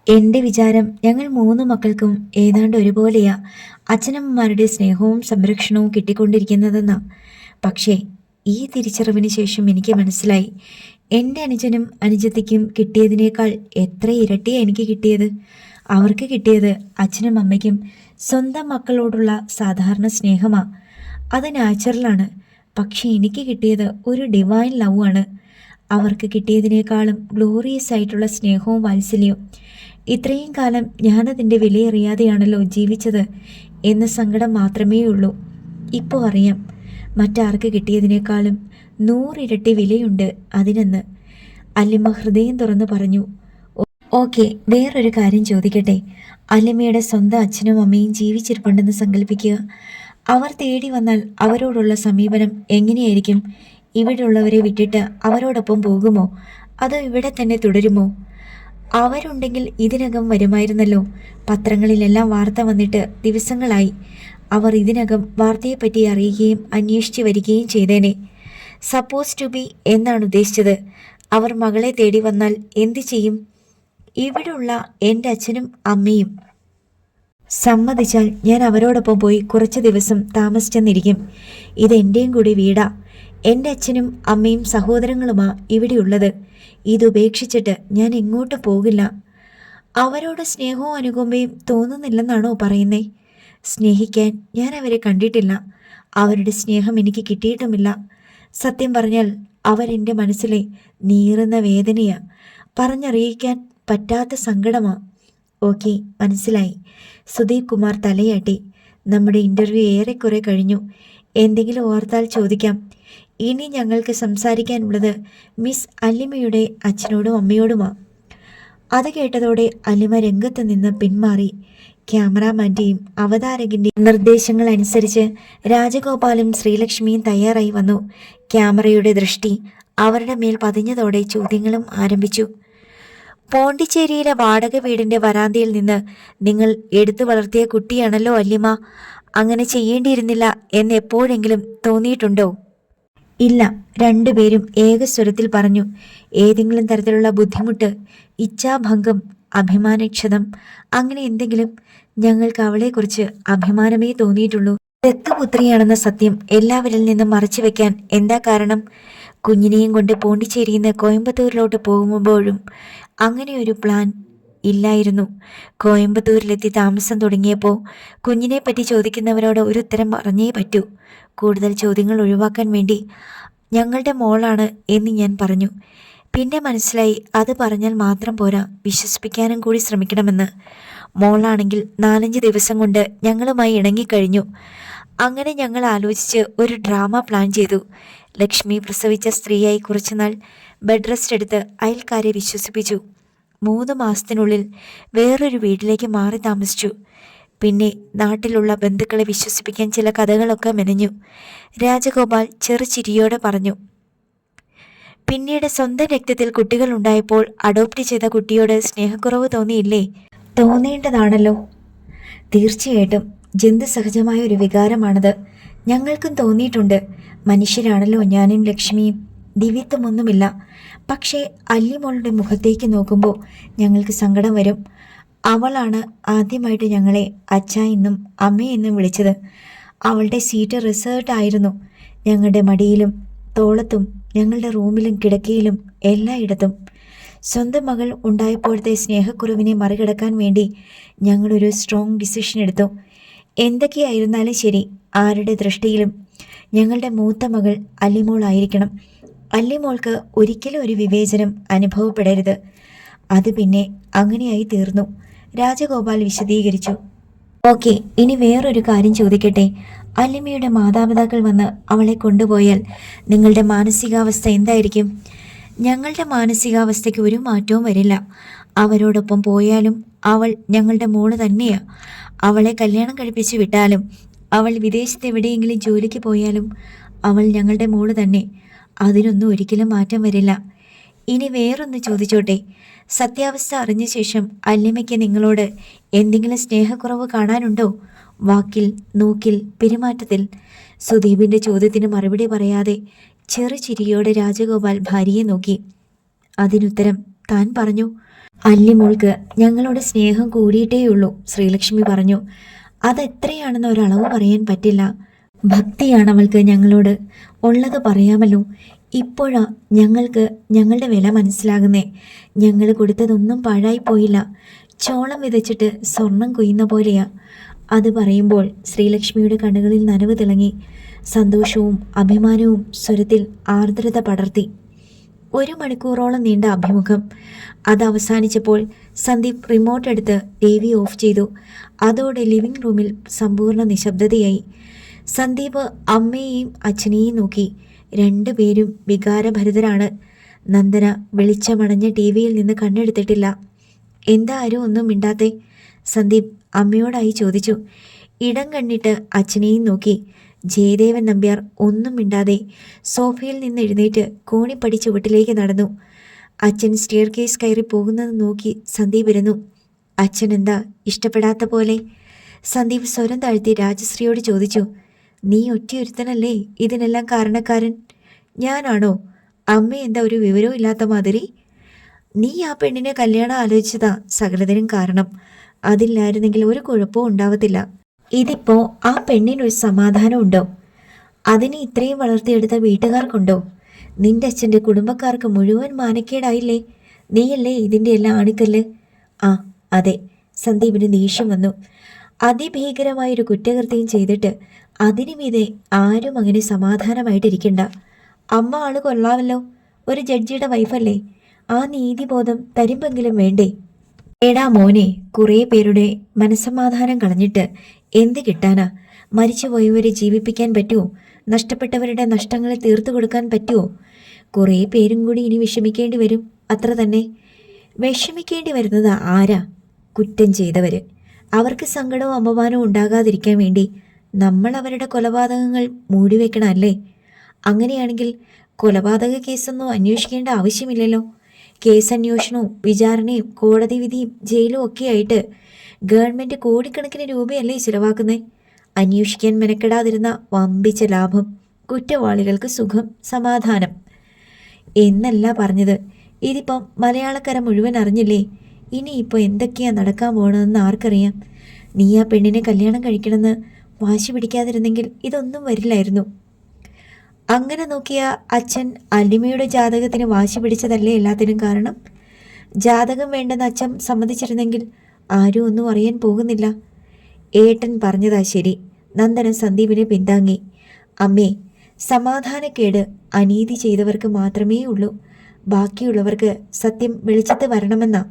എൻ്റെ വിചാരം ഞങ്ങൾ 3 മക്കൾക്കും ഏതാണ്ട് ഒരുപോലെയാ അച്ഛനമ്മമാരുടെ സ്നേഹവും സംരക്ഷണവും കിട്ടിക്കൊണ്ടിരിക്കുന്നതെന്നാ. പക്ഷേ ഈ തിരിച്ചറിവിന് ശേഷം എനിക്ക് മനസ്സിലായി, എൻ്റെ അനുജനും അനുജത്തിക്കും കിട്ടിയതിനേക്കാൾ എത്ര ഇരട്ടിയാണ് എനിക്ക് കിട്ടിയത്. അവർക്ക് കിട്ടിയത് അച്ഛനും അമ്മയ്ക്കും സ്വന്തം മക്കളോടുള്ള സാധാരണ സ്നേഹമാണ്. അത് നാച്ചുറലാണ്. പക്ഷേ എനിക്ക് കിട്ടിയത് ഒരു ഡിവൈൻ ലവ് ആണ്. അവർക്ക് കിട്ടിയതിനേക്കാളും ഗ്ലോറിയസ് ആയിട്ടുള്ള സ്നേഹവും വാത്സല്യവും. ഇത്രയും കാലം ഞാനതിൻ്റെ വിലയറിയാതെയാണല്ലോ ജീവിച്ചത് എന്ന സങ്കടം മാത്രമേ ഉള്ളൂ. ഇപ്പോൾ അറിയാം, മറ്റാർക്ക് കിട്ടിയതിനേക്കാളും 100 ഇരട്ടി വിലയുണ്ട് അതിനെന്ന്. അല്ലിമ ഹൃദയം തുറന്ന് പറഞ്ഞു. ഓക്കെ, വേറൊരു കാര്യം ചോദിക്കട്ടെ? അല്ലിമയുടെ സ്വന്തം അച്ഛനും അമ്മയും ജീവിച്ചിരിപ്പുണ്ടെന്ന് സങ്കല്പിക്കുക. അവർ തേടി വന്നാൽ അവരോടുള്ള സമീപനം എങ്ങനെയായിരിക്കും? ഇവിടെയുള്ളവരെ വിട്ടിട്ട് അവരോടൊപ്പം പോകുമോ, അതോ ഇവിടെ തന്നെ തുടരുമോ? അവരുണ്ടെങ്കിൽ ഇതിനകം വരുമായിരുന്നല്ലോ. പത്രങ്ങളിലെല്ലാം വാർത്ത വന്നിട്ട് ദിവസങ്ങളായി. അവർ ഇതിനകം വാർത്തയെപ്പറ്റി അറിയുകയും അന്വേഷിച്ച് വരികയും ചെയ്തേനെ. സപ്പോസ് ടു ബി എന്നാണ് ഉദ്ദേശിച്ചത്. അവർ മകളെ തേടി വന്നാൽ എന്തു ചെയ്യും? ഇവിടുള്ള എൻ്റെ അച്ഛനും അമ്മയും സമ്മതിച്ചാൽ ഞാൻ അവരോടൊപ്പം പോയി കുറച്ച് ദിവസം താമസിച്ചെന്നിരിക്കും. ഇതെൻ്റെയും കൂടി വീടാ. എൻ്റെ അച്ഛനും അമ്മയും സഹോദരങ്ങളുമാ ഇവിടെയുള്ളത്. ഇതുപേക്ഷിച്ചിട്ട് ഞാൻ എങ്ങോട്ടും പോകില്ല. അവരോട് സ്നേഹവും അനുകമ്പയും തോന്നുന്നില്ലെന്നാണോ പറയുന്നേ? സ്നേഹിക്കാൻ ഞാൻ അവരെ കണ്ടിട്ടില്ല. അവരുടെ സ്നേഹം എനിക്ക് കിട്ടിയിട്ടുമില്ല. സത്യം പറഞ്ഞാൽ അവരെൻ്റെ മനസ്സിലെ നീറുന്ന വേദനയാ, പറഞ്ഞറിയിക്കാൻ പറ്റാത്ത സങ്കടമാ. ഓക്കെ, മനസ്സിലായി. സുദീപ് കുമാർ തലയാട്ടി. നമ്മുടെ ഇൻ്റർവ്യൂ ഏറെക്കുറെ കഴിഞ്ഞു. എന്തെങ്കിലും ഓർത്താൽ ചോദിക്കാം. ഇനി ഞങ്ങൾക്ക് സംസാരിക്കാനുള്ളത് മിസ് അല്ലിമയുടെ അച്ഛനോടും അമ്മയോടുമാ. അത് കേട്ടതോടെ അല്ലിമ രംഗത്ത് നിന്ന് പിന്മാറി. ക്യാമറാമാൻ്റെയും അവതാരകൻ്റെയും നിർദ്ദേശങ്ങൾ അനുസരിച്ച് രാജഗോപാലും ശ്രീലക്ഷ്മിയും തയ്യാറായി വന്നു. ക്യാമറയുടെ ദൃഷ്ടി അവരുടെ മേൽ പതിഞ്ഞതോടെ ചോദ്യങ്ങളും ആരംഭിച്ചു. പോണ്ടിച്ചേരിയിലെ വാടക വീടിൻ്റെ വരാന്തയിൽ നിന്ന് നിങ്ങൾ എടുത്തു വളർത്തിയ കുട്ടിയാണല്ലോ അല്ലിമ. അങ്ങനെ ചെയ്യേണ്ടിയിരുന്നില്ല എന്ന് എപ്പോഴെങ്കിലും തോന്നിയിട്ടുണ്ടോ? ഇല്ല, 2 പേരും ഏകസ്വരത്തിൽ പറഞ്ഞു. ഏതെങ്കിലും തരത്തിലുള്ള ബുദ്ധിമുട്ട്, ഇച്ഛാഭംഗം, അഭിമാനക്ഷതം, അങ്ങനെ എന്തെങ്കിലും? ഞങ്ങൾക്ക് അവളെക്കുറിച്ച് അഭിമാനമേ തോന്നിയിട്ടുള്ളൂ. ദത്തുപുത്രിയാണെന്ന സത്യം എല്ലാവരിൽ നിന്നും മറച്ചു വെക്കാൻ എന്താ കാരണം? കുഞ്ഞിനെയും കൊണ്ട് പോണ്ടിച്ചേരിയിൽ നിന്ന് കോയമ്പത്തൂരിലോട്ട് പോകുമ്പോഴും അങ്ങനെ ഒരു പ്ലാൻ ഇല്ലായിരുന്നു. കോയമ്പത്തൂരിലെത്തി താമസം തുടങ്ങിയപ്പോൾ കുഞ്ഞിനെപ്പറ്റി ചോദിക്കുന്നവരോട് ഒരു ഉത്തരം പറഞ്ഞേ പറ്റൂ. കൂടുതൽ ചോദ്യങ്ങൾ ഒഴിവാക്കാൻ വേണ്ടി ഞങ്ങളുടെ മോളാണ് എന്ന് ഞാൻ പറഞ്ഞു. പിന്നെ മനസ്സിലായി അത് പറഞ്ഞാൽ മാത്രം പോരാ, വിശ്വസിപ്പിക്കാനും കൂടി ശ്രമിക്കണമെന്ന്. മോളാണെങ്കിൽ 4-5 ദിവസം കൊണ്ട് ഞങ്ങളുമായി ഇണങ്ങിക്കഴിഞ്ഞു. അങ്ങനെ ഞങ്ങൾ ആലോചിച്ച് ഒരു ഡ്രാമ പ്ലാൻ ചെയ്തു. ലക്ഷ്മി പ്രസവിച്ച സ്ത്രീയായി കുറച്ചുനാൾ ബെഡ് റെസ്റ്റ് എടുത്ത് അയൽക്കാരെ വിശ്വസിപ്പിച്ചു. 3 മാസത്തിനുള്ളിൽ വേറൊരു വീട്ടിലേക്ക് മാറി താമസിച്ചു. പിന്നെ നാട്ടിലുള്ള ബന്ധുക്കളെ വിശ്വസിപ്പിക്കാൻ ചില കഥകളൊക്കെ മെനഞ്ഞു. രാജഗോപാൽ ചെറുചിരിയോടെ പറഞ്ഞു. പിന്നീട് സ്വന്തം രക്തത്തിൽ കുട്ടികൾ ഉണ്ടായപ്പോൾ അഡോപ്റ്റ് ചെയ്ത കുട്ടിയോട് സ്നേഹക്കുറവ് തോന്നിയില്ലേ? തോന്നേണ്ടതാണല്ലോ. തീർച്ചയായിട്ടും ജന്തുസഹജമായ ഒരു വികാരമാണത്. ഞങ്ങൾക്കും തോന്നിയിട്ടുണ്ട്. മനുഷ്യരാണല്ലോ ഞാനും ലക്ഷ്മിയും, ദിവ്യത്വമൊന്നുമില്ല. പക്ഷേ അല്ലിമോളുടെ മുഖത്തേക്ക് നോക്കുമ്പോൾ ഞങ്ങൾക്ക് സങ്കടം വരും. അവളാണ് ആദ്യമായിട്ട് ഞങ്ങളെ അച്ഛ എന്നും അമ്മയെന്നും വിളിച്ചത്. അവളുടെ സീറ്റ് റിസർവ്ഡ് ആയിരുന്നു. ഞങ്ങളുടെ മടിയിലും തോളത്തും ഞങ്ങളുടെ റൂമിലും കിടക്കയിലും എല്ലായിടത്തും. സ്വന്തം മകൾ ഉണ്ടായപ്പോഴത്തെ സ്നേഹക്കുറവിനെ മറികടക്കാൻ വേണ്ടി ഞങ്ങളൊരു സ്ട്രോങ് ഡിസിഷൻ എടുത്തു. എന്തൊക്കെയായിരുന്നാലും ശരി, ആരുടെ ദൃഷ്ടിയിലും ഞങ്ങളുടെ മൂത്ത മകൾ അല്ലിമോളായിരിക്കണം. അല്ലിമോൾക്ക് ഒരിക്കലും ഒരു വിവേചനം അനുഭവപ്പെടരുത്. അത് പിന്നെ അങ്ങനെയായി തീർന്നു, രാജഗോപാൽ വിശദീകരിച്ചു. ഓക്കെ, ഇനി വേറൊരു കാര്യം ചോദിക്കട്ടെ. അല്ലിമയുടെ മാതാപിതാക്കൾ വന്ന് അവളെ കൊണ്ടുപോയാൽ നിങ്ങളുടെ മാനസികാവസ്ഥ എന്തായിരിക്കും? ഞങ്ങളുടെ മാനസികാവസ്ഥയ്ക്ക് ഒരു മാറ്റവും വരില്ല. അവരോടൊപ്പം പോയാലും അവൾ ഞങ്ങളുടെ മോള് തന്നെയാ. അവളെ കല്യാണം കഴിപ്പിച്ച് വിട്ടാലും, അവൾ വിദേശത്ത് എവിടെയെങ്കിലും ജോലിക്ക് പോയാലും അവൾ ഞങ്ങളുടെ മോള് തന്നെ. അതിനൊന്നും ഒരിക്കലും മാറ്റം വരില്ല. ഇനി വേറൊന്ന് ചോദിച്ചോട്ടെ. സത്യാവസ്ഥ അറിഞ്ഞ ശേഷം അല്ലിമയ്ക്ക് നിങ്ങളോട് എന്തെങ്കിലും സ്നേഹക്കുറവ് കാണാനുണ്ടോ? വാക്കിൽ, നോക്കിൽ, പെരുമാറ്റത്തിൽ? സുദീപിൻ്റെ ചോദ്യത്തിന് മറുപടി പറയാതെ ചെറുചിരിയോടെ രാജഗോപാൽ ഭാര്യയെ നോക്കി. അതിനുത്തരം താൻ പറഞ്ഞു. അല്ലിമോൾക്ക് ഞങ്ങളോട് സ്നേഹം കൂടിയിട്ടേയുള്ളൂ, ശ്രീലക്ഷ്മി പറഞ്ഞു. അതെത്രയാണെന്ന് ഒരളവ് പറയാൻ പറ്റില്ല. ഭക്തിയാണ് അവൾക്ക് ഞങ്ങളോട്. ഉള്ളത് പറയാമല്ലോ. ഇപ്പോഴാ ഞങ്ങൾക്ക് ഞങ്ങളുടെ വില മനസ്സിലാകുന്നേ. ഞങ്ങൾ കൊടുത്തതൊന്നും പാഴായിപ്പോയില്ല. ചോളം വിതച്ചിട്ട് സ്വർണം കൊയ്യുന്ന പോലെയാ. അത് പറയുമ്പോൾ ശ്രീലക്ഷ്മിയുടെ കണ്ണുകളിൽ നനവ് തിളങ്ങി. സന്തോഷവും അഭിമാനവും സ്വരത്തിൽ ആർദ്രത പടർത്തി. 1 മണിക്കൂറോളം നീണ്ട അഭിമുഖം. അത് അവസാനിച്ചപ്പോൾ സന്ദീപ് റിമോട്ട് എടുത്ത് TV ഓഫ് ചെയ്തു. അതോടെ ലിവിംഗ് റൂമിൽ സമ്പൂർണ്ണ നിശബ്ദതയായി. സന്ദീപ് അമ്മയെയും അച്ഛനെയും നോക്കി. രണ്ടുപേരും വികാരഭരിതരാണ്. നന്ദന വെളിച്ചമണഞ്ഞ TV-യിൽ നിന്ന് കണ്ണെടുത്തിട്ടില്ല. എന്താ ആരും ഒന്നും മിണ്ടാത്തെ? സന്ദീപ് അമ്മയോടായി ചോദിച്ചു. ഇടം കണ്ണിട്ട് അച്ഛനെയും നോക്കി. ജയദേവൻ നമ്പ്യാർ ഒന്നും മിണ്ടാതെ സോഫയിൽ നിന്ന് എഴുന്നേറ്റ് കോണിപ്പടി ചുവട്ടിലേക്ക് നടന്നു. അച്ഛൻ സ്റ്റെയർ കേസ് കയറി പോകുന്നത് നോക്കി സന്ദീപ് ഇരുന്നു. അച്ഛൻ എന്താ ഇഷ്ടപ്പെടാത്ത പോലെ? സന്ദീപ് സ്വരം താഴ്ത്തി രാജശ്രീയോട് ചോദിച്ചു. നീ ഒറ്റയൊരുത്തനല്ലേ ഇതിനെല്ലാം കാരണക്കാരൻ? ഞാനാണോ? അമ്മ എന്താ ഒരു വിവരവും ഇല്ലാത്ത മാതിരി? നീ ആ പെണ്ണിനെ കല്യാണം ആലോചിച്ചതാ സകലതിനും കാരണം. അതില്ലായിരുന്നെങ്കിൽ ഒരു കുഴപ്പവും ഉണ്ടാവത്തില്ല. ഇതിപ്പോ ആ പെണ്ണിനൊരു സമാധാനം ഉണ്ടോ? അതിനെ ഇത്രയും വളർത്തിയെടുത്ത വീട്ടുകാർക്കുണ്ടോ? നിന്റെ അച്ഛൻ്റെ കുടുംബക്കാർക്ക് മുഴുവൻ മാനക്കേടായില്ലേ? നീയല്ലേ ഇതിൻ്റെ എല്ലാം ആണിക്കല്ല്? ആ അതെ. സന്ദീപിന് ദേഷ്യം വന്നു. അതിഭീകരമായൊരു കുറ്റകൃത്യം ചെയ്തിട്ട് അതിനു മീതെ ആരും അങ്ങനെ സമാധാനമായിട്ടിരിക്കണ്ട. അമ്മ ആള് കൊള്ളാമല്ലോ. ഒരു ജഡ്ജിയുടെ വൈഫല്ലേ? ആ നീതിബോധം തരുമ്പെങ്കിലും വേണ്ടേ? എടാ മോനെ, കുറേ പേരുടെ മനസ്സമാധാനം കളഞ്ഞിട്ട് എന്ത് കിട്ടാനാ? മരിച്ചുപോയവരെ ജീവിപ്പിക്കാൻ പറ്റുമോ? നഷ്ടപ്പെട്ടവരുടെ നഷ്ടങ്ങൾ തീർത്തു കൊടുക്കാൻ പറ്റുമോ? കുറേ പേരും കൂടി ഇനി വിഷമിക്കേണ്ടി വരും, അത്ര തന്നെ. വിഷമിക്കേണ്ടി വരുന്നത് ആരാ? കുറ്റം ചെയ്തവർ. അവർക്ക് സങ്കടവും അപമാനവും ഉണ്ടാകാതിരിക്കാൻ വേണ്ടി നമ്മൾ അവരുടെ കൊലപാതകങ്ങൾ മൂടിവെക്കണമല്ലേ? അങ്ങനെയാണെങ്കിൽ കൊലപാതക കേസൊന്നും അന്വേഷിക്കേണ്ട ആവശ്യമില്ലല്ലോ. കേസ് അന്വേഷണവും വിചാരണയും കോടതി വിധിയും ജയിലും ഒക്കെയായിട്ട് ഗവൺമെൻറ് കോടിക്കണക്കിന് രൂപയല്ലേ ചിലവാക്കുന്നത്? അന്വേഷിക്കാൻ മെനക്കെടാതിരുന്ന വമ്പിച്ച ലാഭം, കുറ്റവാളികൾക്ക് സുഖം, സമാധാനം എന്നല്ല പറഞ്ഞത്. ഇതിപ്പം മലയാളക്കര മുഴുവൻ അറിഞ്ഞില്ലേ? ഇനിയിപ്പോൾ എന്തൊക്കെയാണ് നടക്കാൻ പോകണമെന്ന് ആർക്കറിയാം? നീ ആ പെണ്ണിനെ കല്യാണം കഴിക്കണമെന്ന് വാശി പിടിക്കാതിരുന്നെങ്കിൽ ഇതൊന്നും വരില്ലായിരുന്നു. അങ്ങനെ നോക്കിയ അച്ഛൻ അല്ലിമയുടെ ജാതകത്തിന് വാശി പിടിച്ചതല്ലേ എല്ലാത്തിനും കാരണം? ജാതകം വേണ്ടെന്ന് അച്ഛൻ സമ്മതിച്ചിരുന്നെങ്കിൽ ആരും ഒന്നും അറിയാൻ പോകുന്നില്ല. ഏട്ടൻ പറഞ്ഞതാ ശരി. നന്ദന സന്ദീപിനെ പിന്താങ്ങി. അമ്മേ, സമാധാനക്കേട് അനീതി ചെയ്തവർക്ക് മാത്രമേ ഉള്ളൂ. ബാക്കിയുള്ളവർക്ക് സത്യം വെളിച്ചത്ത് വരണമെന്നാ.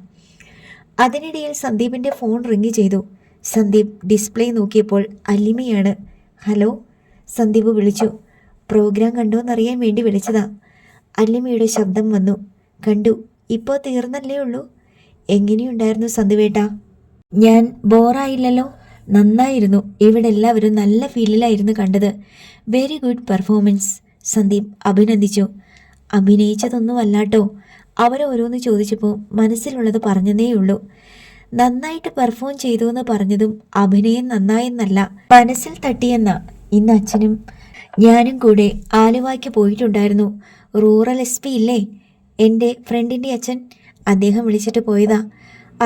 അതിനിടയിൽ സന്ദീപിൻ്റെ ഫോൺ റിങ് ചെയ്തു. സന്ദീപ് ഡിസ്പ്ലേ നോക്കിയപ്പോൾ അല്ലിമയാണ്. ഹലോ, സന്ദീപ് വിളിച്ചു. പ്രോഗ്രാം കണ്ടോന്നറിയാൻ വേണ്ടി വിളിച്ചതാ. അല്ലിമയുടെ ശബ്ദം വന്നു. കണ്ടു. ഇപ്പോൾ തീർന്നല്ലേ ഉള്ളൂ. എങ്ങനെയുണ്ടായിരുന്നു സന്ദീപേട്ടാ? ഞാൻ ബോറായില്ലല്ലോ? നന്നായിരുന്നു. ഇവിടെ എല്ലാവരും നല്ല ഫീലിലായിരുന്നു കണ്ടത്. വെരി ഗുഡ് പെർഫോമൻസ്, സന്ദീപ് അഭിനന്ദിച്ചു. അഭിനയിച്ചതൊന്നും അല്ലാട്ടോ. അവരോരോന്ന് ചോദിച്ചപ്പോൾ മനസ്സിലുള്ളത് പറഞ്ഞതേയുള്ളൂ. നന്നായിട്ട് പെർഫോം ചെയ്തു എന്ന് പറഞ്ഞതും അഭിനയം നന്നായെന്നല്ല, മനസ്സിൽ തട്ടിയെന്ന. ഇന്ന് അച്ഛനും ഞാനും കൂടെ ആലുവയ്ക്ക് പോയിട്ടുണ്ടായിരുന്നു. റൂറൽ SP ഇല്ലേ, എൻ്റെ ഫ്രണ്ടിൻ്റെ അച്ഛൻ, അദ്ദേഹം വിളിച്ചിട്ട് പോയതാ.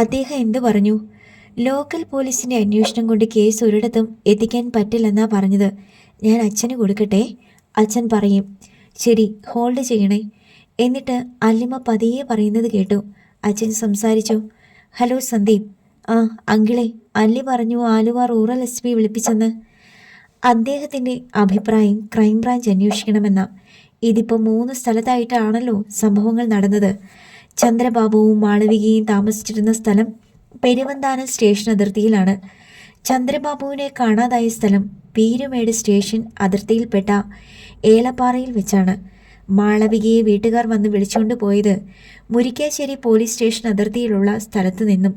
അദ്ദേഹം എന്തു പറഞ്ഞു? ലോക്കൽ പോലീസിൻ്റെ അന്വേഷണം കൊണ്ട് കേസ് ഒരിടത്തും എത്തിക്കാൻ പറ്റില്ലെന്നാ പറഞ്ഞത്. ഞാൻ അച്ഛന് കൊടുക്കട്ടെ? അച്ഛൻ പറയും. ശരി, ഹോൾഡ് ചെയ്യണേ. എന്നിട്ട് അല്ലിമ പതിയെ പറയുന്നത് കേട്ടു. അച്ഛൻ സംസാരിച്ചു. ഹലോ സന്ദീപ്. ആ അങ്കിളെ, അല്ലി പറഞ്ഞു ആലുവ റൂറൽ SP വിളിപ്പിച്ചെന്ന്. അദ്ദേഹത്തിൻ്റെ അഭിപ്രായം ക്രൈംബ്രാഞ്ച് അന്വേഷിക്കണമെന്ന. ഇതിപ്പോൾ 3 സ്ഥലത്തായിട്ടാണല്ലോ സംഭവങ്ങൾ നടന്നത്. ചന്ദ്രബാബുവും മാളവികയും താമസിച്ചിരുന്ന സ്ഥലം പെരുവന്താനം സ്റ്റേഷൻ അതിർത്തിയിലാണ്. ചന്ദ്രബാബുവിനെ കാണാതായ സ്ഥലം പീരുമേട് സ്റ്റേഷൻ അതിർത്തിയിൽപ്പെട്ട ഏലപ്പാറയിൽ വെച്ചാണ്. മാളവികയെ വീട്ടുകാർ വന്ന് വിളിച്ചുകൊണ്ട് പോയത് മുരിക്കാശ്ശേരി പോലീസ് സ്റ്റേഷൻ അതിർത്തിയിലുള്ള സ്ഥലത്തു നിന്നും.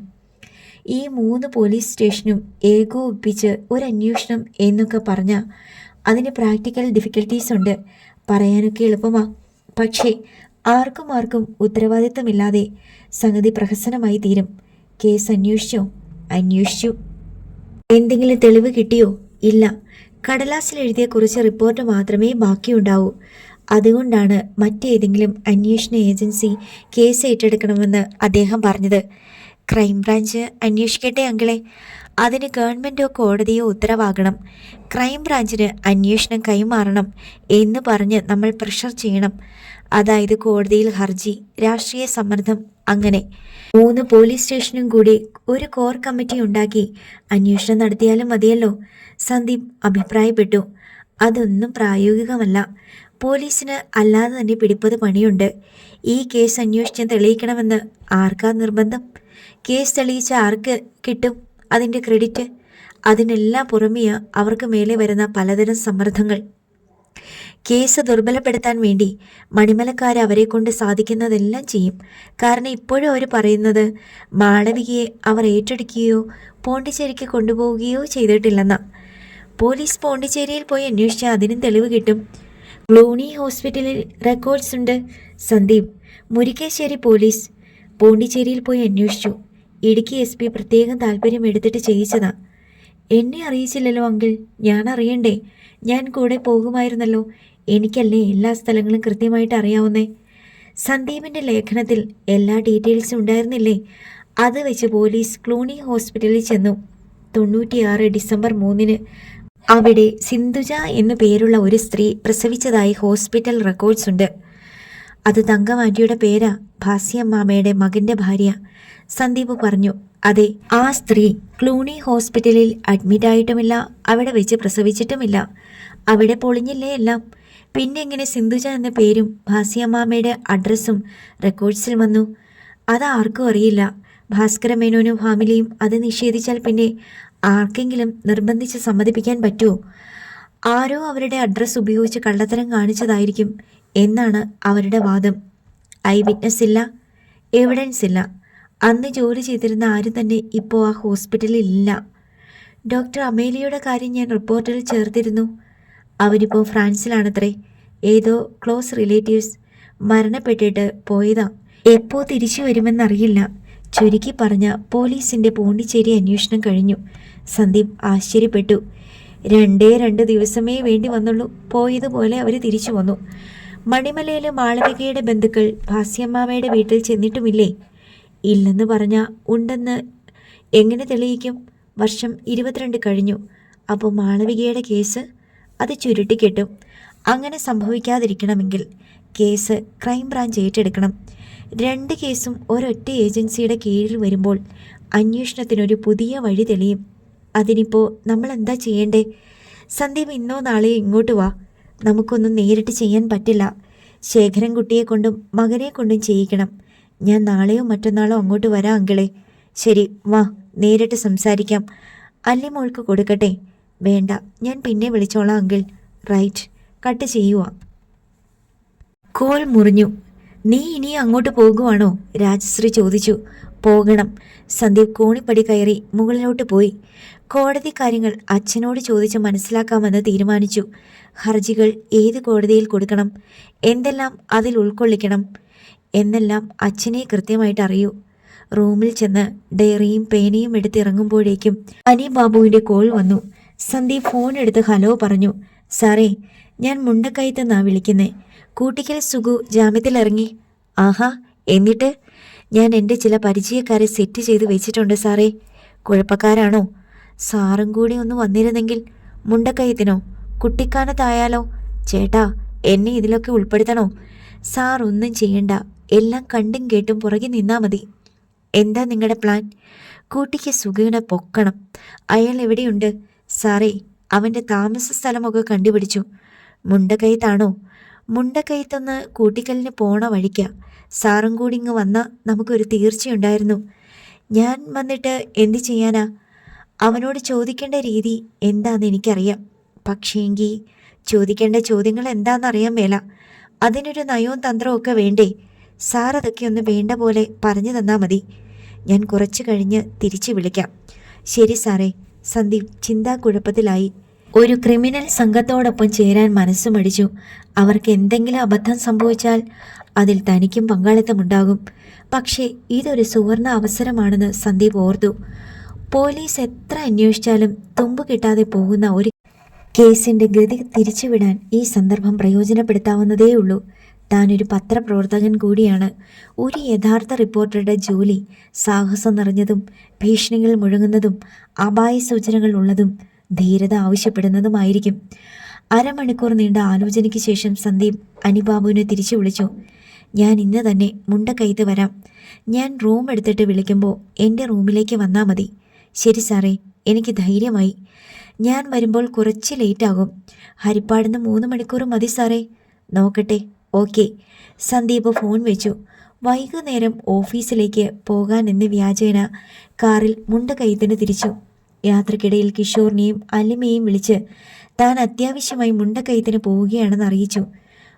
ഈ 3 പോലീസ് സ്റ്റേഷനും ഏകോപിപ്പിച്ച് ഒരു അന്വേഷണം എന്നൊക്കെ പറഞ്ഞാൽ അതിന് പ്രാക്ടിക്കൽ ഡിഫിക്കൽട്ടീസ് ഉണ്ട്. പറയാനൊക്കെ എളുപ്പമാ, പക്ഷേ ആർക്കും ഉത്തരവാദിത്തമില്ലാതെ സംഗതി പ്രഹസനമായി തീരും. കേസ് അന്വേഷിച്ചോ? അന്വേഷിച്ചു. എന്തെങ്കിലും തെളിവ് കിട്ടിയോ? ഇല്ല. കടലാസിൽ എഴുതിയ കുറച്ച് റിപ്പോർട്ട് മാത്രമേ ബാക്കിയുണ്ടാവൂ. അതുകൊണ്ടാണ് മറ്റേതെങ്കിലും അന്വേഷണ ഏജൻസി കേസ് ഏറ്റെടുക്കണമെന്ന് അദ്ദേഹം പറഞ്ഞത്. ക്രൈംബ്രാഞ്ച് അന്വേഷിക്കട്ടെ അങ്കിളെ. അതിന് ഗവൺമെൻറ്റോ കോടതിയോ ഉത്തരവാകണം. ക്രൈംബ്രാഞ്ചിന് അന്വേഷണം കൈമാറണം എന്ന് പറഞ്ഞ് നമ്മൾ പ്രഷർ ചെയ്യണം. അതായത് കോടതിയിൽ ഹർജി, രാഷ്ട്രീയ സമ്മർദ്ദം, അങ്ങനെ 3 പോലീസ് സ്റ്റേഷനും കൂടി ഒരു കോർ കമ്മിറ്റി ഉണ്ടാക്കി അന്വേഷണം നടത്തിയാലും മതിയല്ലോ. സന്ദീപ് അഭിപ്രായപ്പെട്ടു. അതൊന്നും പ്രായോഗികമല്ല. പോലീസിന് അല്ലാതെ തന്നെ പിടിപ്പത് പണിയുണ്ട്. ഈ കേസ് അന്വേഷിച്ച് തെളിയിക്കണമെന്ന് ആർക്കാ നിർബന്ധം? കേസ് തെളിയിച്ച ആർക്ക് കിട്ടും അതിൻ്റെ ക്രെഡിറ്റ്? അതിനെല്ലാം പുറമെയാ അവർക്ക് മേലെ വരുന്ന പലതരം സമ്മർദ്ദങ്ങൾ. കേസ് ദുർബലപ്പെടുത്താൻ വേണ്ടി മണിമലക്കാർ അവരെ കൊണ്ട് സാധിക്കുന്നതെല്ലാം ചെയ്യും. കാരണം ഇപ്പോഴും അവർ പറയുന്നത് മാളവികയെ അവർ ഏറ്റെടുക്കുകയോ പോണ്ടിച്ചേരിക്ക് കൊണ്ടുപോവുകയോ ചെയ്തിട്ടില്ലെന്നാ. പോലീസ് പോണ്ടിച്ചേരിയിൽ പോയി അന്വേഷിച്ചാൽ അതിനും തെളിവ് കിട്ടും. ക്ലൂണി ഹോസ്പിറ്റലിൽ റെക്കോർഡ്സ് ഉണ്ട്. സന്ദീപ്, മുരിക്കാശ്ശേരി പോലീസ് പോണ്ടിച്ചേരിയിൽ പോയി അന്വേഷിച്ചു. ഇടുക്കി SP പ്രത്യേകം താല്പര്യം എടുത്തിട്ട് ചെയ്യിച്ചതാ. എന്നെ അറിയിച്ചില്ലല്ലോ അങ്കിൾ. ഞാൻ അറിയണ്ടേ? ഞാൻ കൂടെ പോകുമായിരുന്നല്ലോ. എനിക്കല്ലേ എല്ലാ സ്ഥലങ്ങളും കൃത്യമായിട്ട് അറിയാവുന്നേ. സന്ദീപിൻ്റെ ലേഖനത്തിൽ എല്ലാ ഡീറ്റെയിൽസും ഉണ്ടായിരുന്നില്ലേ? അത് വെച്ച് പോലീസ് ക്ലൂണി ഹോസ്പിറ്റലിൽ ചെന്നു. 96 ഡിസംബർ 3 അവിടെ സിന്ധുജ എന്നു പേരുള്ള ഒരു സ്ത്രീ പ്രസവിച്ചതായി ഹോസ്പിറ്റൽ റെക്കോർഡ്സ് ഉണ്ട്. അത് തങ്കമാറ്റിയുടെ പേരാ, ഭാസ്യമ്മാമയുടെ മകൻ്റെ ഭാര്യ. സന്ദീപ് പറഞ്ഞു. അതെ, ആ സ്ത്രീ ക്ലൂണി ഹോസ്പിറ്റലിൽ അഡ്മിറ്റായിട്ടുമില്ല, അവിടെ വെച്ച് പ്രസവിച്ചിട്ടുമില്ല. അവിടെ പൊളിഞ്ഞില്ലേ എല്ലാം. പിന്നെ എങ്ങനെ സിന്ധുജ എന്ന പേരും ഭാസ്യമ്മാമയുടെ അഡ്രസ്സും റെക്കോർഡ്സിൽ വന്നു? അത് ആർക്കും അറിയില്ല. ഭാസ്കര മേനോനും ഫാമിലിയും അത് നിഷേധിച്ചാൽ പിന്നെ ആർക്കെങ്കിലും നിർബന്ധിച്ച് സമ്മതിപ്പിക്കാൻ പറ്റുമോ? ആരോ അവരുടെ അഡ്രസ്സ് ഉപയോഗിച്ച് കള്ളത്തരം കാണിച്ചതായിരിക്കും എന്നാണ് അവരുടെ വാദം. ഐ വിറ്റ്നസ് ഇല്ല, എവിഡൻസ് ഇല്ല. അന്ന് ജോലി ചെയ്തിരുന്ന ആരും തന്നെ ഇപ്പോൾ ആ ഹോസ്പിറ്റലിൽ ഇല്ല. ഡോക്ടർ അമേലിയയുടെ കാര്യം ഞാൻ റിപ്പോർട്ടിൽ ചേർത്തിരുന്നു. അവരിപ്പോൾ ഫ്രാൻസിലാണത്രേ. ഏതോ ക്ലോസ് റിലേറ്റീവ്സ് മരണപ്പെട്ടിട്ട് പോയതാ. എപ്പോൾ തിരിച്ചു വരുമെന്നറിയില്ല. ചുരുക്കി പറഞ്ഞ പോലീസിൻ്റെ പോണ്ടിച്ചേരി അന്വേഷണം കഴിഞ്ഞു. സന്ദീപ് ആശ്ചര്യപ്പെട്ടു. 2 ദിവസമേ വേണ്ടി വന്നുള്ളൂ. പോയതുപോലെ അവർ തിരിച്ചു വന്നു. മണിമലയിലെ മാളവികയുടെ ബന്ധുക്കൾ ഭാസ്യമ്മാമയുടെ വീട്ടിൽ ചെന്നിട്ടുമില്ലേ? ഇല്ലെന്ന് പറഞ്ഞാൽ ഉണ്ടെന്ന് എങ്ങനെ തെളിയിക്കും? വർഷം 22 കഴിഞ്ഞു. അപ്പോൾ മാളവികയുടെ കേസ് അത് ചുരുട്ടിക്കെട്ടും. അങ്ങനെ സംഭവിക്കാതിരിക്കണമെങ്കിൽ കേസ് ക്രൈംബ്രാഞ്ച് ഏറ്റെടുക്കണം. 2 കേസും ഒരൊറ്റ ഏജൻസിയുടെ കീഴിൽ വരുമ്പോൾ അന്വേഷണത്തിനൊരു പുതിയ വഴി തെളിയും. അതിനിപ്പോൾ നമ്മൾ എന്താ ചെയ്യേണ്ടേ? സന്ദീപ് ഇന്നോ നാളെയോ ഇങ്ങോട്ട് വാ. നമുക്കൊന്നും നേരിട്ട് ചെയ്യാൻ പറ്റില്ല. ശേഖരൻകുട്ടിയെ കൊണ്ടും മകനെ കൊണ്ടും ചെയ്യിക്കണം. ഞാൻ നാളെയോ മറ്റന്നാളോ അങ്ങോട്ട് വരാം അങ്കിളെ. ശരി, വാ, നേരിട്ട് സംസാരിക്കാം. അല്ലിമോൾക്ക് കൊടുക്കട്ടെ? വേണ്ട, ഞാൻ പിന്നെ വിളിച്ചോളാം അങ്കിൾ. റൈറ്റ്, കട്ട് ചെയ്യുക. കോൾ മുറിഞ്ഞു. നീ ഇനി അങ്ങോട്ട് പോകുവാണോ? രാജശ്രീ ചോദിച്ചു. പോകണം. സന്ദീപ് കോണിപ്പടി കയറി മുകളിലോട്ട് പോയി. കോടതി കാര്യങ്ങൾ അച്ഛനോട് ചോദിച്ച് മനസ്സിലാക്കാമെന്ന് തീരുമാനിച്ചു. ഹർജികൾ ഏത് കോടതിയിൽ കൊടുക്കണം, എന്തെല്ലാം അതിൽ ഉൾക്കൊള്ളിക്കണം എന്നെല്ലാം അച്ഛനെ കൃത്യമായിട്ട് അറിയൂ. റൂമിൽ ചെന്ന് ഡയറിയും പേനയും എടുത്തിറങ്ങുമ്പോഴേക്കും അനി ബാബുവിൻ്റെ കോൾ വന്നു. സന്ദീപ് ഫോൺ എടുത്ത് ഹലോ പറഞ്ഞു. സാറേ, ഞാൻ മുണ്ടക്കയത്തെന്നാ വിളിക്കുന്നേ. കൂട്ടിക്കൽ സുഗു ജാമ്യത്തിലിറങ്ങി. ആഹാ, എന്നിട്ട്? ഞാൻ എൻ്റെ ചില പരിചയക്കാരെ സെറ്റ് ചെയ്ത് വെച്ചിട്ടുണ്ട് സാറേ. കുഴപ്പക്കാരാണോ? സാറും കൂടി ഒന്ന് വന്നിരുന്നെങ്കിൽ. മുണ്ടക്കയത്തിനോ? കുട്ടിക്കാനത്തായാലോ? ചേട്ടാ, എന്നെ ഇതിലൊക്കെ ഉൾപ്പെടുത്തണോ? സാർ ഒന്നും ചെയ്യണ്ട, എല്ലാം കണ്ടും കേട്ടും പുറകെ നിന്നാ മതി. എന്താ നിങ്ങളുടെ പ്ലാൻ? കൂട്ടിക്ക് സുഖവിനെ പൊക്കണം. അയാൾ എവിടെയുണ്ട്? സാറേ, അവൻ്റെ താമസ സ്ഥലമൊക്കെ കണ്ടുപിടിച്ചു. മുണ്ടക്കയത്താണോ? മുണ്ടക്കയത്തൊന്ന് കൂട്ടിക്കലിന് പോണ വഴിക്ക. സാറും കൂടി ഇങ്ങ് വന്നാൽ നമുക്കൊരു തീർച്ചയുണ്ടായിരുന്നു. ഞാൻ വന്നിട്ട് എന്ത് ചെയ്യാനാ? അവനോട് ചോദിക്കേണ്ട രീതി എന്താണെന്ന് എനിക്കറിയാം. പക്ഷേങ്കിൽ ചോദിക്കേണ്ട ചോദ്യങ്ങൾ എന്താണെന്നറിയാൻ മേല. അതിനൊരു നയവും തന്ത്രവും ഒക്കെ വേണ്ടേ? സാർ അതൊക്കെ ഒന്ന് വേണ്ട പോലെ പറഞ്ഞു തന്നാൽ മതി. ഞാൻ കുറച്ച് കഴിഞ്ഞ് തിരിച്ചു വിളിക്കാം. ശരി സാറേ. സന്ദീപ് ചിന്താക്കുഴപ്പത്തിലായി. ഒരു ക്രിമിനൽ സംഘത്തോടൊപ്പം ചേരാൻ മനസ്സ് മടിച്ചു. അവർക്ക് എന്തെങ്കിലും അബദ്ധം സംഭവിച്ചാൽ അതിൽ തനിക്കും പങ്കാളിത്തമുണ്ടാകും. പക്ഷേ ഇതൊരു സുവർണ അവസരമാണെന്ന് സന്ദീപ് ഓർത്തു. പോലീസ് എത്ര അന്വേഷിച്ചാലും തുമ്പ് കിട്ടാതെ പോകുന്ന ഒരു കേസിൻ്റെ ഗതി തിരിച്ചുവിടാൻ ഈ സന്ദർഭം പ്രയോജനപ്പെടുത്താവുന്നതേയുള്ളൂ. താനൊരു പത്രപ്രവർത്തകൻ കൂടിയാണ്. ഒരു യഥാർത്ഥ റിപ്പോർട്ടറുടെ ജോലി സാഹസം നിറഞ്ഞതും ഭീഷണികൾ മുഴങ്ങുന്നതും അപായ സൂചനകൾ ഉള്ളതും ധീരത ആവശ്യപ്പെടുന്നതുമായിരിക്കും. അരമണിക്കൂർ നീണ്ട ആലോചനയ്ക്ക് ശേഷം സന്ദീപ് അനിബാബുവിനെ തിരിച്ചു വിളിച്ചു. ഞാൻ ഇന്ന് തന്നെ മുണ്ടക്കയത്ത് വരാം. ഞാൻ റൂം എടുത്തിട്ട് വിളിക്കുമ്പോൾ എൻ്റെ റൂമിലേക്ക് വന്നാൽ മതി. ശരി സാറേ, എനിക്ക് ധൈര്യമായി. ഞാൻ വരുമ്പോൾ കുറച്ച് ലേറ്റാകും. ഹരിപ്പാടുന്ന് 3 മണിക്കൂർ മതി സാറേ. നോക്കട്ടെ. ഓക്കെ. സന്ദീപ് ഫോൺ വെച്ചു. വൈകുന്നേരം ഓഫീസിലേക്ക് പോകാനെന്ന് വ്യാജേന കാറിൽ മുണ്ടക്കയത്തിന് തിരിച്ചു. യാത്രക്കിടയിൽ കിഷോറിനെയും അലിമയെയും വിളിച്ച് താൻ അത്യാവശ്യമായി മുണ്ടക്കയത്തിന് പോവുകയാണെന്ന് അറിയിച്ചു.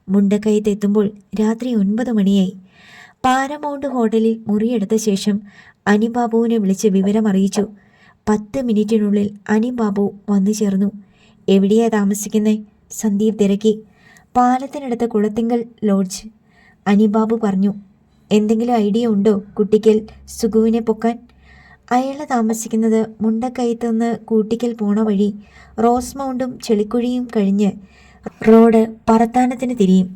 മുണ്ടക്കയത്ത് എത്തുമ്പോൾ രാത്രി 9 മണിയായി. പാരമൗണ്ട് ഹോട്ടലിൽ മുറിയെടുത്ത ശേഷം അനിബാബുവിനെ വിളിച്ച് വിവരം അറിയിച്ചു. 10 മിനിറ്റിനുള്ളിൽ അനിബാബു വന്നു ചേർന്നു. എവിടെയാ താമസിക്കുന്നേ? സന്ദീപ് തിരക്കി. പാലത്തിനടുത്ത കുളത്തിങ്കൽ ലോഡ്ജ്. അനിബാബു പറഞ്ഞു. എന്തെങ്കിലും ഐഡിയ ഉണ്ടോ കുട്ടിക്കൽ സുഖുവിനെ പൊക്കാൻ? അയാൾ താമസിക്കുന്നത് മുണ്ടക്കയത്ത് നിന്ന് കൂട്ടിക്കൽ പോണ വഴി റോസ് മൗണ്ടും ചെളിക്കുഴിയും കഴിഞ്ഞ് റോഡ് പറത്താനത്തിന് തിരിയും.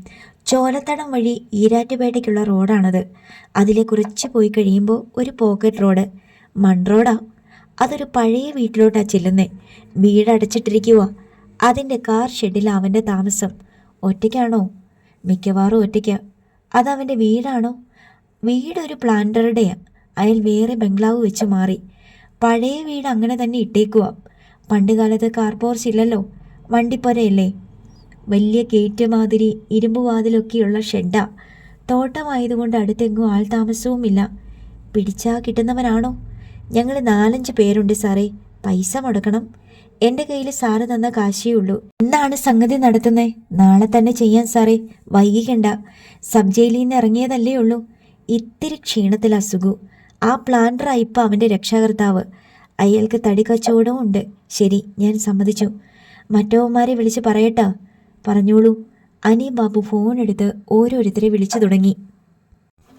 ചോലത്തടം വഴി ഈരാറ്റുപേട്ടയ്ക്കുള്ള റോഡാണത്. അതിലെ കുറച്ച് പോയി കഴിയുമ്പോൾ ഒരു പോക്കറ്റ് റോഡ്. മൺറോഡാ. അതൊരു പഴയ വീട്ടിലോട്ടാ ചെല്ലുന്നേ. വീടടച്ചിട്ടിരിക്കുക. അതിൻ്റെ കാർ ഷെഡിൽ അവൻ്റെ താമസം. ഒറ്റയ്ക്കാണോ? മിക്കവാറും ഒറ്റയ്ക്ക. അതവൻ്റെ വീടാണോ? വീടൊരു പ്ലാന്ററുടെയാ. അയാൾ വേറെ ബംഗ്ലാവ് വെച്ച് മാറി. പഴയ വീട് അങ്ങനെ തന്നെ ഇട്ടേക്കുക. പണ്ടുകാലത്ത് കാർ പോർച്ച് ഇല്ലല്ലോ, വണ്ടിപ്പുരയല്ലേ. വലിയ ഗേറ്റ് മാതിരി ഇരുമ്പ് വാതിലൊക്കെയുള്ള ഷെഡാ. തോട്ടമായതുകൊണ്ട് അടുത്തെങ്ങും ആൾ താമസവുമില്ല. പിടിച്ചാൽ കിട്ടുന്നവനാണോ? ഞങ്ങൾ 4-5 പേരുണ്ട് സാറേ. പൈസ മുടക്കണം. എൻ്റെ കയ്യിൽ സാറ് തന്ന കാശേ ഉള്ളൂ. എന്നാണ് സംഗതി നടത്തുന്നത്? നാളെ തന്നെ ചെയ്യാൻ സാറേ. വൈകിക്കണ്ട. സബ് ജയിലിൽ നിന്ന് ഇറങ്ങിയതല്ലേ ഉള്ളൂ. ഇത്തിരി ക്ഷീണത്തിൽ അസുഖു. ആ പ്ലാന്ററാ ഇപ്പം അവൻ്റെ രക്ഷാകർത്താവ്. അയാൾക്ക് തടി കച്ചവടവും ഉണ്ട്. ശരി, ഞാൻ സമ്മതിച്ചു. മറ്റവന്മാരെ വിളിച്ച് പറയട്ടാ? പറഞ്ഞോളൂ. അനിബാബു ഫോൺ എടുത്ത് ഓരോരുത്തരെ വിളിച്ചു തുടങ്ങി.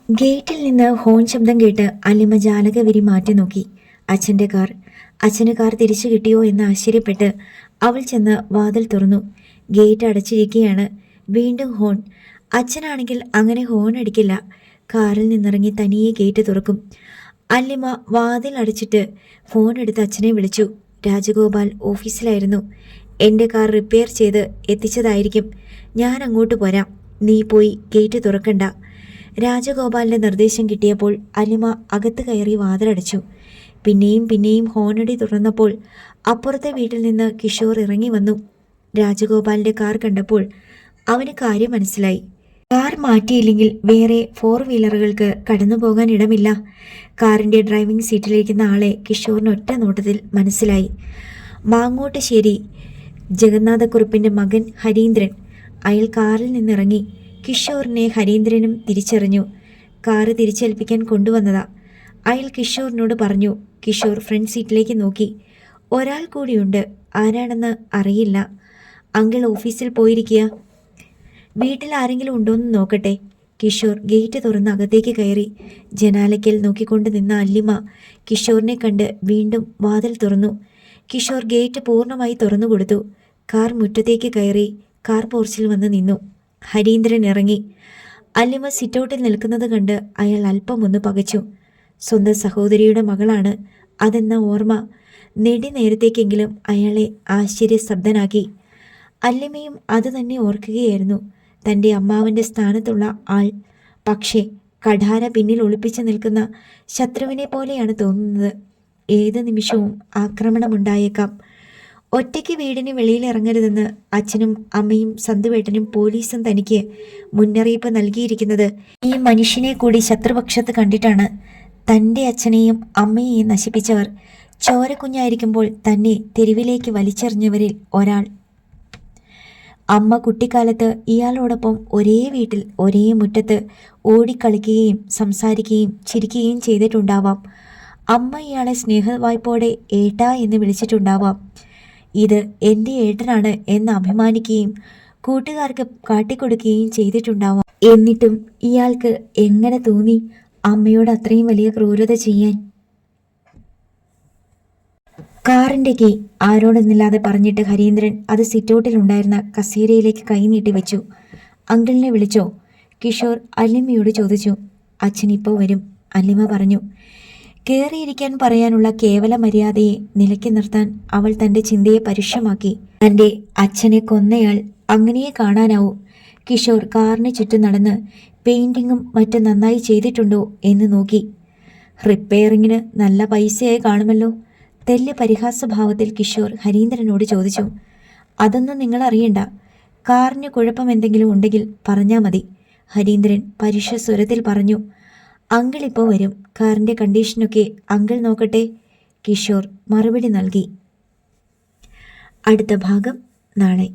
ഗേറ്റിൽ നിന്ന് ഹോൺ ശബ്ദം കേട്ട് അലിമ ജാലകവിരി മാറ്റി നോക്കി. അച്ഛൻ്റെ കാർ. അച്ഛന് കാർ തിരിച്ചു കിട്ടിയോ എന്ന് ആശ്ചര്യപ്പെട്ട് അവൾ ചെന്ന് വാതിൽ തുറന്നു. ഗേറ്റ് അടച്ചിരിക്കുകയാണ്. വീണ്ടും ഹോൺ. അച്ഛനാണെങ്കിൽ അങ്ങനെ ഹോൺ അടിക്കില്ല. കാറിൽ നിന്നിറങ്ങി തനിയെ ഗേറ്റ് തുറക്കും. അല്ലിമ വാതിൽ അടച്ചിട്ട് ഫോൺ എടുത്ത് അച്ഛനെ വിളിച്ചു. രാജഗോപാൽ ഓഫീസിലായിരുന്നു. എൻ്റെ കാർ റിപ്പയർ ചെയ്ത് എത്തിച്ചതായിരിക്കും. ഞാൻ അങ്ങോട്ട് പോരാം. നീ പോയി ഗേറ്റ് തുറക്കണ്ട. രാജഗോപാലിൻ്റെ നിർദ്ദേശം കിട്ടിയപ്പോൾ അല്ലിമ അകത്ത് കയറി വാതിലടച്ചു. പിന്നെയും ഹോണടി തുറന്നപ്പോൾ അപ്പുറത്തെ വീട്ടിൽ നിന്ന് കിഷോർ ഇറങ്ങി വന്നു. രാജഗോപാലിൻ്റെ കാർ കണ്ടപ്പോൾ അവന് കാര്യം മനസ്സിലായി. കാർ മാറ്റിയില്ലെങ്കിൽ വേറെ 4 വീലറുകൾക്ക് കടന്നു പോകാൻ ഇടമില്ല. കാറിൻ്റെ ഡ്രൈവിംഗ് സീറ്റിലിരിക്കുന്ന ആളെ കിഷോറിന് ഒറ്റ നോട്ടത്തിൽ മനസ്സിലായി. മാങ്ങോട്ടുശ്ശേരി ജഗന്നാഥക്കുറുപ്പിൻ്റെ മകൻ ഹരീന്ദ്രൻ. അയാൾ കാറിൽ നിന്നിറങ്ങി. കിഷോറിനെ ഹരീന്ദ്രനും തിരിച്ചറിഞ്ഞു. കാറ് തിരിച്ചേൽപ്പിക്കാൻ കൊണ്ടുവന്നതാ. അയാൾ കിഷോറിനോട് പറഞ്ഞു. കിഷോർ ഫ്രണ്ട് സീറ്റിലേക്ക് നോക്കി. ഒരാൾ കൂടിയുണ്ട്. ആരാണെന്ന് അറിയില്ല. അങ്കിൾ ഓഫീസിൽ പോയിരിക്കുക. വീട്ടിൽ ആരെങ്കിലും ഉണ്ടോയെന്ന് നോക്കട്ടെ. കിഷോർ ഗേറ്റ് തുറന്ന് അകത്തേക്ക് കയറി. ജനാലയ്ക്കൽ നോക്കിക്കൊണ്ട് നിന്ന അല്ലിമ കിഷോറിനെ കണ്ട് വീണ്ടും വാതിൽ തുറന്നു. കിഷോർ ഗേറ്റ് പൂർണ്ണമായി തുറന്നു കൊടുത്തു. കാർ മുറ്റത്തേക്ക് കയറി കാർ പോർച്ചിൽ വന്ന് നിന്നു. ഹരീന്ദ്രൻ ഇറങ്ങി. അല്ലിമ സിറ്റൗട്ടിൽ നിൽക്കുന്നത് കണ്ട് അയാൾ അല്പം ഒന്ന് പകച്ചു. സ്വന്തം സഹോദരിയുടെ മകളാണ് അതെന്ന ഓർമ്മ നെടുനേരത്തേക്കെങ്കിലും അയാളെ ആശ്ചര്യസ്തബ്ധനാക്കി. അല്ലിമയും അത് തന്നെ ഓർക്കുകയായിരുന്നു. തൻ്റെ അമ്മാവൻ്റെ സ്ഥാനത്തുള്ള ആൾ. പക്ഷേ കഠാര പിന്നിൽ ഒളിപ്പിച്ചു നിൽക്കുന്ന ശത്രുവിനെ പോലെയാണ് തോന്നുന്നത്. ഏത് നിമിഷവും ആക്രമണമുണ്ടായേക്കാം. ഒറ്റയ്ക്ക് വീടിന് വെളിയിൽ ഇറങ്ങരുതെന്ന് അച്ഛനും അമ്മയും സന്തുവേട്ടനും പോലീസും തനിക്ക് മുന്നറിയിപ്പ് നൽകിയിരിക്കുന്നത് ഈ മനുഷ്യനെ കൂടി ശത്രുപക്ഷത്ത് കണ്ടിട്ടാണ്. തൻ്റെ അച്ഛനെയും അമ്മയെയും നശിപ്പിച്ചവർ, ചോരക്കുഞ്ഞായിരിക്കുമ്പോൾ തന്നെ തെരുവിലേക്ക് വലിച്ചെറിഞ്ഞവരിൽ ഒരാൾ. അമ്മ കുട്ടിക്കാലത്ത് ഇയാളോടൊപ്പം ഒരേ വീട്ടിൽ ഒരേ മുറ്റത്ത് ഓടിക്കളിക്കുകയും സംസാരിക്കുകയും ചിരിക്കുകയും ചെയ്തിട്ടുണ്ടാവാം. അമ്മ ഇയാളെ സ്നേഹവായ്പോടെ ഏട്ടാ എന്ന് വിളിച്ചിട്ടുണ്ടാവാം. ഇത് എൻ്റെ ഏട്ടനാണ് എന്ന് അഭിമാനിക്കുകയും കൂട്ടുകാർക്ക് കാട്ടിക്കൊടുക്കുകയും ചെയ്തിട്ടുണ്ടാവാം. എന്നിട്ടും ഇയാൾക്ക് എങ്ങനെ തോന്നി അമ്മയോട് അത്രയും വലിയ ക്രൂരത ചെയ്യാൻ? കാറിൻ്റെ കീ ആരോടൊന്നില്ലാതെ പറഞ്ഞിട്ട് ഹരീന്ദ്രൻ അത് സിറ്റൗട്ടിലുണ്ടായിരുന്ന കസേരയിലേക്ക് കൈനീട്ടി വെച്ചു. അങ്കിളിനെ വിളിച്ചോ? കിഷോർ അല്ലിമയോട് ചോദിച്ചു. അച്ഛൻ ഇപ്പോൾ വരും, അല്ലിമ പറഞ്ഞു. കയറിയിരിക്കാൻ പറയാനുള്ള കേവല മര്യാദയെ നിലയ്ക്ക് നിർത്താൻ അവൾ തൻ്റെ ചിന്തയെ പരുഷമാക്കി. തൻ്റെ അച്ഛനെ കൊന്നയാൾ അങ്ങനെയേ കാണാനാവൂ. കിഷോർ കാറിന് ചുറ്റും നടന്ന് പെയിൻറ്റിങ്ങും മറ്റും നന്നായി ചെയ്തിട്ടുണ്ടോ എന്ന് നോക്കി. റിപ്പയറിങ്ങിന് നല്ല പൈസയായി കാണുമല്ലോ. തെല്ല് പരിഹാസഭാവത്തിൽ കിഷോർ ഹരീന്ദ്രനോട് ചോദിച്ചു. അതൊന്നും നിങ്ങൾ അറിയണ്ട. കാറിന് കുഴപ്പം എന്തെങ്കിലും ഉണ്ടെങ്കിൽ പറഞ്ഞാൽ മതി, ഹരീന്ദ്രൻ പരുഷ സ്വരത്തിൽ പറഞ്ഞു. അങ്കിൾ ഇപ്പോൾ വരും. കാറിൻ്റെ കണ്ടീഷനൊക്കെ അങ്കിൾ നോക്കട്ടെ, കിഷോർ മറുപടി നൽകി. അടുത്ത ഭാഗം നാളെ.